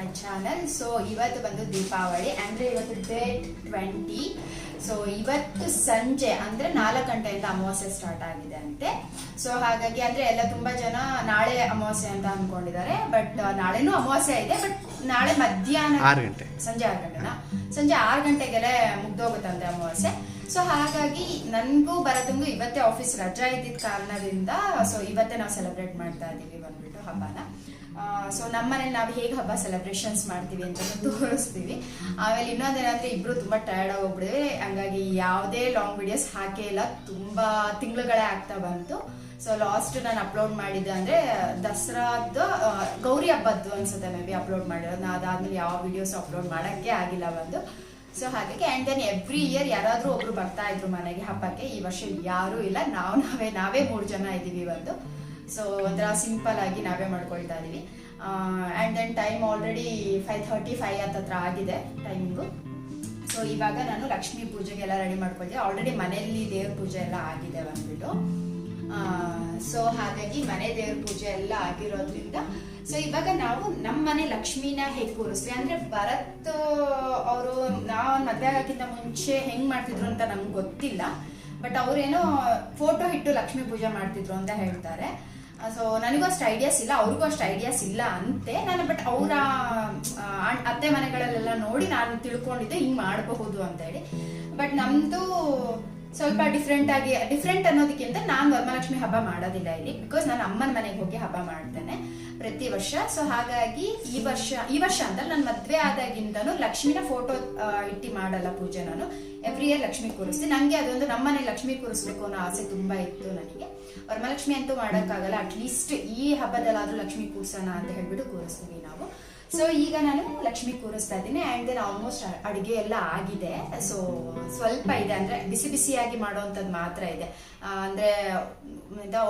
My channel. So ಇವತ್ತು ಬಂದು ದೀಪಾವಳಿ ಅಂದ್ರೆ ಇವತ್ತು ಡೇಟ್ 20. ಸೊ ಇವತ್ತು ಸಂಜೆ ಅಂದ್ರೆ 4 ಗಂಟೆಯಿಂದ ಅಮಾವಾಸ್ಯೆ ಸ್ಟಾರ್ಟ್ ಆಗಿದೆ ಅಂತೆ. ಸೊ ಹಾಗಾಗಿ ಅಂದ್ರೆ ಎಲ್ಲ ತುಂಬಾ ಜನ ನಾಳೆ ಅಮಾವಾಸ್ಯೆ ಅಂತ ಅನ್ಕೊಂಡಿದ್ದಾರೆ. ಬಟ್ ನಾಳೆನೂ ಅಮಾವಾಸ್ಯೆ ಇದೆ. ಬಟ್ ನಾಳೆ ಮಧ್ಯಾಹ್ನ 6 ಗಂಟೆ, ಸಂಜೆ 6 ಗಂಟೆನಾ, ಸಂಜೆ 6 ಗಂಟೆಗೆಲ್ಲ ಮುಗ್ದೋಗುತ್ತಂತೆ ಅಮಾವಾಸ್ಯೆ. ಸೊ ಹಾಗಾಗಿ ನನ್ಗೂ ಬರೋದಂಗೂ ಇವತ್ತೇ ಆಫೀಸ್ ರಜಾ ಇದ್ದಿದ್ದ ಕಾರಣದಿಂದ ಸೊ ಇವತ್ತೇ ನಾವು ಸೆಲೆಬ್ರೇಟ್ ಮಾಡ್ತಾ ಇದೀವಿ ಬಂದ್ಬಿಟ್ಟು ಹಬ್ಬನ. ಸೊ ನಮ್ಮನೇಲಿ ನಾವು ಹೇಗೆ ಹಬ್ಬ ಸೆಲೆಬ್ರೇಷನ್ಸ್ ಮಾಡ್ತೀವಿ ಅಂತ ತೋರಿಸ್ತೀವಿ. ಆಮೇಲೆ ಇನ್ನೊಂದೇನಂದ್ರೆ ಇಬ್ರು ತುಂಬಾ ಟಯರ್ಡ್ ಆಗೋಗ್ಬಿಡಿವೆ, ಹಂಗಾಗಿ ಯಾವುದೇ ಲಾಂಗ್ ವಿಡಿಯೋಸ್ ಹಾಕೇ ಇಲ್ಲ. ತುಂಬಾ ತಿಂಗಳುಗಳೇ ಆಗ್ತಾ ಬಂತು. ಸೊ ಲಾಸ್ಟ್ ನಾನು ಅಪ್ಲೋಡ್ ಮಾಡಿದ್ದೆ ಅಂದ್ರೆ ದಸರಾದ್ದು ಗೌರಿ ಹಬ್ಬದ್ದು ಅನ್ಸುತ್ತೆ ಮೇ ಬಿ ಅಪ್ಲೋಡ್ ಮಾಡಿರೋದು. ಅದಾದ್ಮೇಲೆ ಯಾವ ವಿಡಿಯೋಸ್ ಅಪ್ಲೋಡ್ ಮಾಡಕ್ಕೆ ಆಗಿಲ್ಲ ಬಂದು. ಸೊ ಹಾಗಾಗಿ ಅಂಡ್ ದೆನ್ ಎವ್ರಿ ಇಯರ್ ಯಾರಾದ್ರೂ ಒಬ್ರು ಬರ್ತಾ ಇದ್ರು ಮನೆಗೆ ಹಬ್ಬಕ್ಕೆ. ಈ ವರ್ಷ ಯಾರೂ ಇಲ್ಲ, ನಾವೇ 3 ಜನ ಇದೀವಿ ಒಂದು. ಸೊ ಒಂಥರ ಸಿಂಪಲ್ ಆಗಿ ನಾವೇ ಮಾಡ್ಕೊಳ್ತಾ ಇದೀವಿ. ಅಂಡ್ ದೆನ್ ಟೈಮ್ ಆಲ್ರೆಡಿ 5:35 ಹತ್ರ ಆಗಿದೆ ಟೈಮಿಂಗು. ಸೊ ಇವಾಗ ನಾನು ಲಕ್ಷ್ಮೀ ಪೂಜೆಗೆಲ್ಲ ರೆಡಿ ಮಾಡ್ಕೊಳ್ತೀನಿ. ಆಲ್ರೆಡಿ ಮನೆಯಲ್ಲಿ ದೇವ್ರ ಪೂಜೆ ಎಲ್ಲ ಆಗಿದೆ ಬಂದ್ಬಿಟ್ಟು. ಸೊ ಹಾಗಾಗಿ ಮನೆ ದೇವ್ರ ಪೂಜೆ ಎಲ್ಲ ಆಗಿರೋದ್ರಿಂದ ಸೊ ಇವಾಗ ನಾವು ನಮ್ಮ ಮನೆ ಲಕ್ಷ್ಮಿನ ಹೇಗೆ ಕೂರಿಸ್ತೀವಿ ಅಂದ್ರೆ ಭರತ್ ಅವರು ನಾವು ಮದ್ವೆ ಆಗೋಕ್ಕಿಂತ ಮುಂಚೆ ಹೆಂಗ್ ಮಾಡ್ತಿದ್ರು ಅಂತ ನಮ್ಗೆ ಗೊತ್ತಿಲ್ಲ. ಬಟ್ ಅವ್ರೇನೋ ಫೋಟೋ ಇಟ್ಟು ಲಕ್ಷ್ಮೀ ಪೂಜೆ ಮಾಡ್ತಿದ್ರು ಅಂತ ಹೇಳ್ತಾರೆ. ಸೊ ನನಗೂ ಅಷ್ಟು ಐಡಿಯಾಸ್ ಇಲ್ಲ, ಅವ್ರಿಗೂ ಅಷ್ಟು ಐಡಿಯಾಸ್ ಇಲ್ಲ ಅಂತೆ. ನಾನು ಬಟ್ ಅವರ ಅತ್ತೆ ಮನೆಗಳಲ್ಲೆಲ್ಲ ನೋಡಿ ನಾನು ತಿಳ್ಕೊಂಡಿದ್ದೆ ಹಿಂಗ್ ಮಾಡಬಹುದು ಅಂತ ಹೇಳಿ. ಬಟ್ ನಮ್ದು ಸ್ವಲ್ಪ ಡಿಫ್ರೆಂಟ್ ಅನ್ನೋದಕ್ಕಿಂತ ನಾನು ವರಮಹಾಲಕ್ಷ್ಮಿ ಹಬ್ಬ ಮಾಡೋದಿಲ್ಲ ಇಲ್ಲಿ. ಬಿಕಾಸ್ ನಾನು ಅಮ್ಮನ ಮನೆಗೆ ಹೋಗಿ ಹಬ್ಬ ಮಾಡ್ತೇನೆ ಪ್ರತಿ ವರ್ಷ. ಸೊ ಹಾಗಾಗಿ ಈ ವರ್ಷ ಅಂತ ನಾನು ಮದ್ವೆ ಆದಾಗಿಂದನು ಲಕ್ಷ್ಮಿನ ಫೋಟೋ ಇಟ್ಟು ಮಾಡಲ್ಲ ಪೂಜೆ. ನಾನು ಎವ್ರಿ ಇಯರ್ ಲಕ್ಷ್ಮಿ ಕೂರಿಸ್ತೀನಿ. ನಂಗೆ ಅದೊಂದು ನಮ್ಮನೆ ಲಕ್ಷ್ಮಿ ಕೂರಿಸ್ಬೇಕು ಅನ್ನೋ ಆಸೆ ತುಂಬಾ ಇತ್ತು ನನಗೆ. ವರಮಹಾಲಕ್ಷ್ಮಿ ಅಂತೂ ಮಾಡೋಕ್ಕಾಗಲ್ಲ, ಅಟ್ಲೀಸ್ಟ್ ಈ ಹಬ್ಬದಲ್ಲಾದ್ರೂ ಲಕ್ಷ್ಮಿ ಕೂರ್ಸೋಣ ಅಂತ ಹೇಳ್ಬಿಟ್ಟು ಕೂರಿಸ್ತೀವಿ ನಾವು. ಸೊ ಈಗ ನಾನು ಲಕ್ಷ್ಮಿ ಕೂರಿಸ್ತಾ ಇದ್ದೀನಿ. ಅಂಡ್ ದೆನ್ ಆಲ್ಮೋಸ್ಟ್ ಅಡುಗೆ ಎಲ್ಲ ಆಗಿದೆ. ಸೊ ಸ್ವಲ್ಪ ಇದೆ ಅಂದ್ರೆ ಬಿಸಿಯಾಗಿ ಮಾಡೋವಂಥದ್ದು ಮಾತ್ರ ಇದೆ. ಅಂದ್ರೆ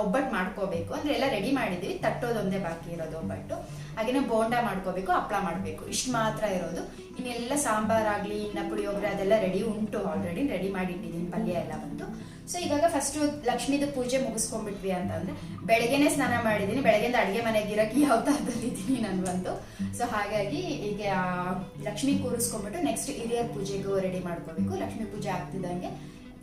ಒಬ್ಬಟ್ಟು ಮಾಡ್ಕೋಬೇಕು ಅಂದ್ರೆ ಎಲ್ಲ ರೆಡಿ ಮಾಡಿದೀವಿ, ತಟ್ಟೋದೊಂದೇ ಬಾಕಿ ಇರೋದು ಒಬ್ಬಟ್ಟು. ಹಾಗೇನೆ ಬೋಂಡ ಮಾಡ್ಕೋಬೇಕು, ಹಪ್ಪಳ ಮಾಡ್ಬೇಕು, ಇಷ್ಟು ಮಾತ್ರ ಇರೋದು. ಇನ್ನೆಲ್ಲ ಸಾಂಬಾರಾಗ್ಲಿ ಇನ್ನ ಪುಳಿಯೋಗರೆ ಅದೆಲ್ಲ ರೆಡಿ ಉಂಟು, ಆಲ್ರೆಡಿ ರೆಡಿ ಮಾಡಿಟ್ಟಿದ್ದೀನಿ, ಪಲ್ಯ ಎಲ್ಲ ಬಂತು. ಸೊ ಇವಾಗ ಫಸ್ಟ್ ಲಕ್ಷ್ಮೀದು ಪೂಜೆ ಮುಗಿಸ್ಕೊಂಡ್ಬಿಟ್ವಿ ಅಂತಂದ್ರೆ ಬೆಳಗ್ಗೆನೆ ಸ್ನಾನ ಮಾಡಿದೀನಿ. ಬೆಳಗ್ಗೆಯಿಂದ ಅಡುಗೆ ಮನೆಗೆ ಇರಕ್ಕೆ ಯಾವ ತರದಲ್ಲಿದ್ದೀನಿ ನಾನು ಬಂದು. ಸೊ ಹಾಗಾಗಿ ಈಗ ಲಕ್ಷ್ಮಿ ಕೂರಿಸ್ಕೊಂಡ್ಬಿಟ್ಟು ನೆಕ್ಸ್ಟ್ ಹಿರಿಯರ್ ಪೂಜೆಗೂ ರೆಡಿ ಮಾಡ್ಕೋಬೇಕು. ಲಕ್ಷ್ಮೀ ಪೂಜೆ ಆಗ್ತಿದ್ದಂಗೆ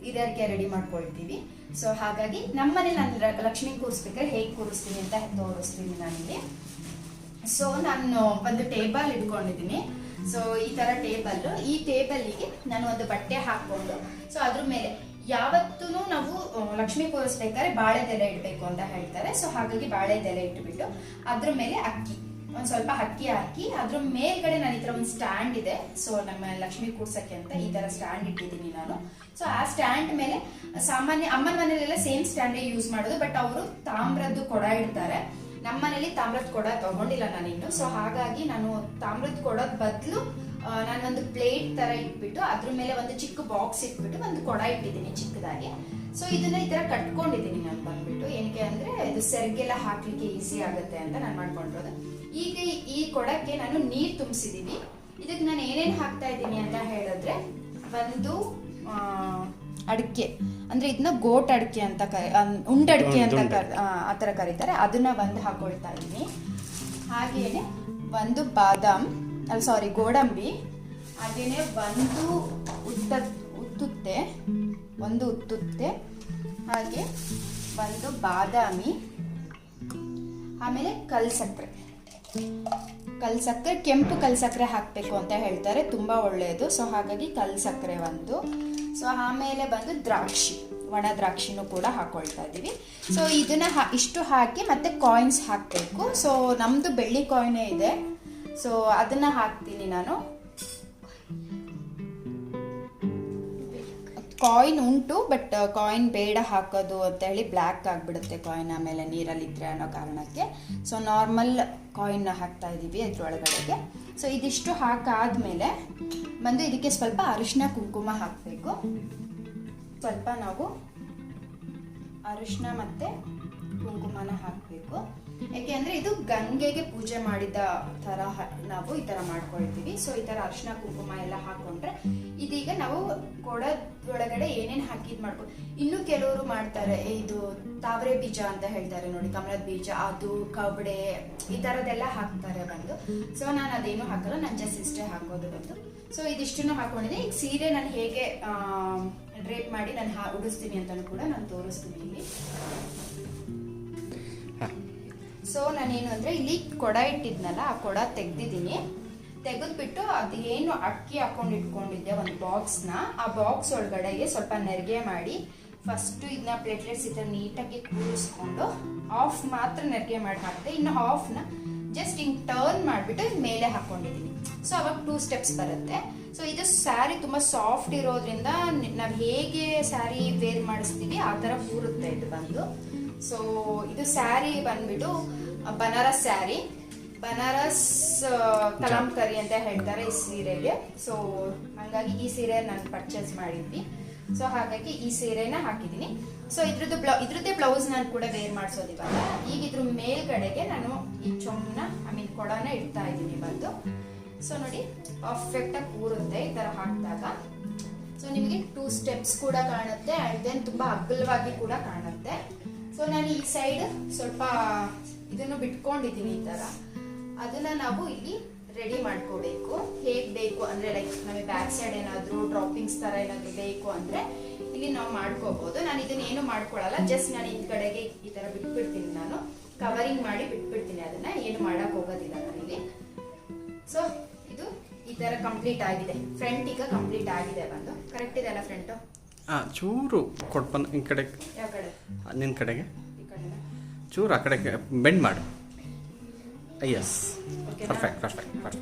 ಹಿರಿಯರ್ಗೆ ರೆಡಿ ಮಾಡ್ಕೊಳ್ತೀವಿ. ಸೊ ಹಾಗಾಗಿ ನಮ್ಮನೇಲಿ ನಾನು ಲಕ್ಷ್ಮಿ ಕೂರಿಸ್ಬೇಕಾದ್ರೆ ಹೇಗೆ ಕೂರಿಸ್ತೀನಿ ಅಂತ ತೋರಿಸ್ತೀನಿ ನನಗೆ. ಸೊ ನಾನು ಒಂದು ಟೇಬಲ್ ಇಟ್ಕೊಂಡಿದ್ದೀನಿ. ಸೊ ಈ ತರ ಟೇಬಲ್, ಈ ಟೇಬಲ್ಗೆ ನಾನು ಒಂದು ಬಟ್ಟೆ ಹಾಕೊಂಡು ಸೊ ಅದ್ರ ಮೇಲೆ ಯಾವತ್ತೂ ನಾವು ಲಕ್ಷ್ಮಿ ಕೂರಿಸ್ಬೇಕಾದ್ರೆ ಬಾಳೆದೆಲೆ ಇಡಬೇಕು ಅಂತ ಹೇಳ್ತಾರೆ. ಸೊ ಹಾಗಾಗಿ ಬಾಳೆದೆಲೆ ಇಟ್ಬಿಟ್ಟು ಅದ್ರ ಮೇಲೆ ಒಂದ್ ಸ್ವಲ್ಪ ಅಕ್ಕಿ ಹಾಕಿ ಅದ್ರ ಮೇಲ್ಗಡೆ ನಾನು ಈ ತರ ಒಂದು ಸ್ಟ್ಯಾಂಡ್ ಇದೆ. ಸೊ ನಮ್ಮ ಲಕ್ಷ್ಮಿ ಕೂರ್ಸಕ್ಕೆ ಅಂತ ಈ ತರ ಸ್ಟ್ಯಾಂಡ್ ಇಟ್ಟಿದ್ದೀನಿ ನಾನು. ಸೊ ಆ ಸ್ಟ್ಯಾಂಡ್ ಮೇಲೆ ಸಾಮಾನ್ಯ ಅಮ್ಮನ ಮನೇಲೆಲ್ಲ ಸೇಮ್ ಸ್ಟ್ಯಾಂಡೇ ಯೂಸ್ ಮಾಡೋದು. ಬಟ್ ಅವರು ತಾಮ್ರದ್ದು ಕೊಡ ಇಡ್ತಾರೆ. ನಮ್ಮ ಮನೇಲಿ ತಾಮ್ರದ ಕೊಡ ತಗೊಂಡಿಲ್ಲ ನಾನಿನ್ನು. ಸೊ ಹಾಗಾಗಿ ನಾನು ತಾಮ್ರದ ಕೊಡೋದ್ ಬದಲು ನಾನೊಂದು ಪ್ಲೇಟ್ ತರ ಇಟ್ಬಿಟ್ಟು ಅದ್ರ ಮೇಲೆ ಒಂದು ಚಿಕ್ಕ ಬಾಕ್ಸ್ ಇಟ್ಬಿಟ್ಟು ಒಂದು ಕೊಡ ಇಟ್ಟಿದ್ದೀನಿ ಚಿಕ್ಕದಾಗಿ. ಸೊ ಇದನ್ನ ಈ ತರ ಕಟ್ಕೊಂಡಿದ್ದೀನಿ ನಾನು ಬಂದ್ಬಿಟ್ಟು. ಏನಕ್ಕೆ ಅಂದ್ರೆ ಇದು ಸೆರ್ಗೆಲ್ಲ ಹಾಕ್ಲಿಕ್ಕೆ ಈಸಿ ಆಗುತ್ತೆ ಅಂತ ನಾನು ಮಾಡ್ಕೊಂಡಿರೋದು. ಈಗ ಈ ಕೊಡಕ್ಕೆ ನಾನು ನೀರ್ ತುಂಬಿಸಿದೀನಿ. ಇದಕ್ಕೆ ನಾನು ಏನೇನ್ ಹಾಕ್ತಾ ಇದ್ದೀನಿ ಅಂತ ಹೇಳಿದ್ರೆ ಒಂದು ಅಡಿಕೆ, ಅಂದ್ರೆ ಇದನ್ನ ಗೋಟ್ ಅಡಿಕೆ ಅಂತ ಉಂಡಡಿಕೆ ಅಂತ ಆತರ ಕರೀತಾರೆ. ಅದನ್ನ ಒಂದು ಹಾಕೊಳ್ತಾ ಇದ್ದೀನಿ. ಹಾಗೇನೆ ಒಂದು ಗೋಡಂಬಿ, ಹಾಗೇನೆ ಒಂದು ಉತ್ತುತ್ತೆ, ಹಾಗೆ ಒಂದು ಬಾದಾಮಿ, ಆಮೇಲೆ ಕಲ್ಸಕ್ರೆ, ಕೆಂಪು ಕಲ್ಸಕ್ರೆ ಹಾಕ್ಬೇಕು ಅಂತ ಹೇಳ್ತಾರೆ, ತುಂಬಾ ಒಳ್ಳೆಯದು. ಸೊ ಹಾಗಾಗಿ ಕಲ್ಸಕ್ರೆ ಒಂದು. ಸೊ ಆಮೇಲೆ ಬಂದು ದ್ರಾಕ್ಷಿ, ಒಣ ದ್ರಾಕ್ಷಿನೂ ಕೂಡ ಹಾಕೊಳ್ತಾ ಇದೀವಿ. ಸೊ ಇದನ್ನ ಇಷ್ಟು ಹಾಕಿ ಮತ್ತೆ ಕಾಯಿನ್ಸ್ ಹಾಕ್ಬೇಕು. ಸೊ ನಮ್ದು ಬೆಳ್ಳಿ ಕಾಯಿನೇ ಇದೆ. ಸೊ ಅದನ್ನ ಹಾಕ್ತೀನಿ ನಾನು. ಕಾಯಿನ್ ಉಂಟು, ಬಟ್ ಕಾಯಿನ್ ಬೇಡ ಹಾಕೋದು ಅಂತ ಹೇಳಿ ಬ್ಲ್ಯಾಕ್ ಆಗಿಬಿಡುತ್ತೆ ಕಾಯಿನ್ ಆಮೇಲೆ ನೀರಲ್ಲಿದ್ರೆ ಅನ್ನೋ ಕಾರಣಕ್ಕೆ. ಸೊ ನಾರ್ಮಲ್ ಕಾಯಿನ್ನ ಹಾಕ್ತಾ ಇದ್ದೀವಿ ಇದ್ರೊಳಗಡೆಗೆ. ಸೊ ಇದಿಷ್ಟು ಹಾಕಾದ್ಮೇಲೆ ಬಂದು ಇದಕ್ಕೆ ಸ್ವಲ್ಪ ಅರಿಶಿನ ಕುಂಕುಮ ಹಾಕಬೇಕು. ಸ್ವಲ್ಪ ನಾವು ಅರಿಶಿನ ಮತ್ತೆ ಕುಂಕುಮನ ಹಾಕಬೇಕು. ಯಾಕೆ ಅಂದ್ರೆ ಇದು ಗಂಗೆಗೆ ಪೂಜೆ ಮಾಡಿದ ತರ ನಾವು ಈ ತರ ಮಾಡ್ಕೊಳ್ತೀವಿ. ಸೊ ಈ ತರ ಅರಿಶಿನ ಕುಂಕುಮ ಎಲ್ಲ ಹಾಕೊಂಡ್ರೆ ಇದೀಗ ನಾವು ಕೊಡದೊಳಗಡೆ ಏನೇನು ಹಾಕಿದ್ ಮಾಡ್ಕೊ. ಇನ್ನು ಕೆಲವರು ಮಾಡ್ತಾರೆ, ಇದು ತಾವರೆ ಬೀಜ ಅಂತ ಹೇಳ್ತಾರೆ ನೋಡಿ, ಕಮಲದ ಬೀಜ, ಅದು ಕಬಡೆ, ಈ ತರದೆಲ್ಲ ಹಾಕ್ತಾರೆ ಬಂದು. ಸೊ ನಾನು ಅದೇನು ಹಾಕಲ್ಲ, ನಾನು ಜಸ್ಟ್ ಇಷ್ಟೇ ಹಾಕೋದು ಬಂದು. ಸೊ ಇದಿಷ್ಟನ್ನು ಹಾಕೊಂಡಿದ್ದೀನಿ. ಈಗ ಸೀರೆ ನಾನು ಹೇಗೆ ಡ್ರೇಪ್ ಮಾಡಿ ನಾನು ಉಡಿಸ್ತೀನಿ ಅಂತಾನು ಕೂಡ ನಾನು ತೋರಿಸ್ತೀನಿ ಇಲ್ಲಿ. ಸೊ ನಾನೇನು ಅಂದ್ರೆ ಇಲ್ಲಿ ಕೊಡ ಇಟ್ಟಿದ್ನಲ್ಲ, ಆ ಕೊಡ ತೆಗ್ದಿದ್ದೀನಿ. ತೆಗೆದ್ಬಿಟ್ಟು ಅದು ಏನು ಅಕ್ಕಿ ಹಾಕೊಂಡು ಇಟ್ಕೊಂಡಿದ್ದೆ ಒಂದು ಬಾಕ್ಸ್ನ, ಆ ಬಾಕ್ಸ್ ಒಳಗಡೆಗೆ ಸ್ವಲ್ಪ ನೆರಿಗೆ ಮಾಡಿ ಫಸ್ಟ್ ಇದನ್ನ ಪ್ಲೇಟ್ಲೆಟ್ಸ್ ಈ ಥರ ನೀಟಾಗಿ ಕೂರಿಸ್ಕೊಂಡು ಹಾಫ್ ಮಾತ್ರ ನೆರಿಗೆ ಮಾಡಿ ಹಾಕಿದೆ. ಇನ್ನು ಹಾಫ್ನ ಜಸ್ಟ್ ಹಿಂಗೆ ಟರ್ನ್ ಮಾಡಿಬಿಟ್ಟು ಮೇಲೆ ಹಾಕೊಂಡಿದ್ದೀನಿ. ಸೊ ಅವಾಗ 2 ಸ್ಟೆಪ್ಸ್ ಬರುತ್ತೆ. ಸೊ ಇದು ಸ್ಯಾರಿ ತುಂಬ ಸಾಫ್ಟ್ ಇರೋದ್ರಿಂದ ನಾವು ಹೇಗೆ ಸ್ಯಾರಿ ವೇರ್ ಮಾಡಿಸ್ತೀವಿ ಆ ಥರ ಕೂರುತ್ತೆ ಇದು ಬಂದು. ಸೊ ಇದು ಸ್ಯಾರಿ ಬಂದ್ಬಿಟ್ಟು ಬನಾರಸ್ ಸ್ಯಾರಿ, ಬನಾರಸ್ ಕಲಾಂಕರಿ ಅಂತ ಹೇಳ್ತಾರೆ ಈ ಸೀರೆಗೆ. ಸೊ ಹಾಗಾಗಿ ಈ ಸೀರೆ ನಾನು ಪರ್ಚೇಸ್ ಮಾಡಿದ್ವಿ. ಸೊ ಹಾಗಾಗಿ ಈ ಸೀರೆನ ಹಾಕಿದ್ದೀನಿ. ಸೊ ಇದ್ರದ್ದೇ ಬ್ಲೌಸ್ ನಾನು ಕೂಡ ವೇರ್ ಮಾಡಿಸೋದಿವಾಗ. ಈಗ ಇದ್ರ ಮೇಲ್ಗಡೆಗೆ ನಾನು ಈ ಚೊಂಬನ ಕೊಡನ ಇಡ್ತಾ ಇದ್ದೀನಿ ಬಂದು. ಸೊ ನೋಡಿ ಪರ್ಫೆಕ್ಟ್ ಆಗಿ ಕೂರುತ್ತೆ ಈ ತರ ಹಾಕಿದಾಗ. ಸೊ ನಿಮಗೆ 2 ಸ್ಟೆಪ್ಸ್ ಕೂಡ ಕಾಣುತ್ತೆ ಅಂಡ್ ದೆನ್ ತುಂಬಾ ಅಗಲವಾಗಿ ಕೂಡ ಕಾಣುತ್ತೆ. ಸೊ ನಾನು ಈ ಸೈಡ್ ಸ್ವಲ್ಪ ಇದನ್ನು ಬಿಟ್ಕೊಂಡಿದ್ದೀನಿ ಈ ತರ. ಅದನ್ನ ನಾವು ಇಲ್ಲಿ ರೆಡಿ ಮಾಡ್ಕೋಬೇಕು. ಹೇಗ್ ಬೇಕು ಅಂದ್ರೆ ಲೈಕ್ ನಮಗೆ ಬ್ಯಾಕ್ ಸೈಡ್ ಏನಾದ್ರು ಡ್ರಾಪಿಂಗ್ಸ್ ತರ ಏನಾದ್ರು ಬೇಕು ಅಂದ್ರೆ ಇಲ್ಲಿ ನಾವು ಮಾಡ್ಕೋಬಹುದು. ನಾನು ಇದನ್ನ ಏನು ಮಾಡ್ಕೊಳಲ್ಲ, ಜಸ್ಟ್ ನಾನು ಹಿಂದ್ಗಡೆಗೆ ಈ ತರ ಬಿಟ್ಬಿಡ್ತೀನಿ, ನಾನು ಕವರಿಂಗ್ ಮಾಡಿ ಬಿಟ್ಬಿಡ್ತೀನಿ, ಅದನ್ನ ಏನು ಮಾಡಕ್ ಹೋಗೋದಿಲ್ಲ ನಾನಿಲ್ಲಿ. ಸೊ ಇದು ಈ ತರ ಕಂಪ್ಲೀಟ್ ಆಗಿದೆ. ಫ್ರಂಟ್ ಈಗ ಕಂಪ್ಲೀಟ್ ಆಗಿದೆ ಬಂದು. ಕರೆಕ್ಟ್ ಇದೆ ಅಲ್ಲ ಫ್ರಂಟ್? ಚೂರು ಕೊಡ್ಬಂದು ಈ ಕಡೆ, ಯಾವ ಕಡೆ? ನಿನ್ನ ಕಡೆಗೆ ಈ ಕಡೆ ಚೂರು ಆ ಕಡೆಗೆ ಬೆಂಡ್ ಮಾಡು. Yes, perfect.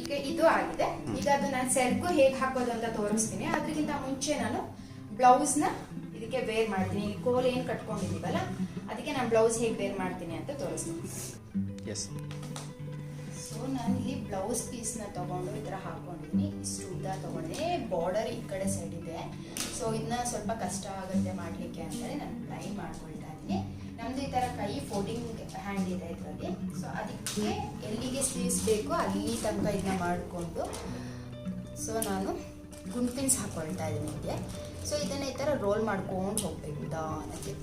ಈಗ ಇದು ಆಗಿದೆ. ಈಗ ಅದು ನಾನು ಸೆಲ್ಗು ಹೇಗೆ ಹಾಕೋದು ಅಂತ ತೋರಿಸ್ತೀನಿ. ಅದಕ್ಕಿಂತ ಮುಂಚೆ ನಾನು ಬ್ಲೌಸ್ ನ ಇದಕ್ಕೆ ವೇರ್ ಮಾಡ್ತೀನಿ. ಈ ಕೋಲ್ ಏನ್ ಕಟ್ಕೊಂಡಿದೀವಲ್ಲ ಅದಕ್ಕೆ ನಾನು ಬ್ಲೌಸ್ ಹೇಗೆ ವೇರ್ ಮಾಡ್ತೀನಿ ಅಂತ ತೋರಿಸ್ತೀನಿ. ಎಸ್. ಸೊ ನಾನು ಇಲ್ಲಿ ಬ್ಲೌಸ್ ಪೀಸ್ ನ ತಗೊಂಡು ಈ ತರ ಹಾಕೊಂಡಿದ್ದೀನಿ. ಇಷ್ಟು ಉದ್ದ ತಗೊಂಡಿದ್ದೀನಿ. ಬಾರ್ಡರ್ ಈ ಕಡೆ ಸೈಡ್ ಇದೆ. ಸೊ ಇದನ್ನ ಸ್ವಲ್ಪ ಕಷ್ಟ ಆಗುತ್ತೆ ಮಾಡ್ಲಿಕ್ಕೆ ಅಂತೇಳಿ ನಾನು ಟ್ರೈ ಮಾಡ್ಕೊಳ್ತಾ ಇದ್ದೀನಿ. ನಮ್ದು ಈ ತರ ಕೈ ಫೋಲ್ಡಿಂಗ್ ಹ್ಯಾಂಡ್ ಇದೆ ಇದರಲ್ಲಿ. ಸೊ ಅದಕ್ಕೆ ಎಲ್ಲಿಗೆ ಸ್ಲೀವ್ಸ್ ಬೇಕು ಅಲ್ಲಿ ತನಕ ಇದನ್ನ ಮಾಡಿಕೊಂಡು ಸೊ ನಾನು ಗುಂಪಿನ್ಸ್ ಹಾಕೊಳ್ತಾ ಇದ್ದೀನಿ ಇದಕ್ಕೆ. ಸೊ ಇದನ್ನ ಈ ತರ ರೋಲ್ ಮಾಡ್ಕೊಂಡು ಹೋಗ್ಬೇಕು ನಿಧಾನಕ್ಕೆ.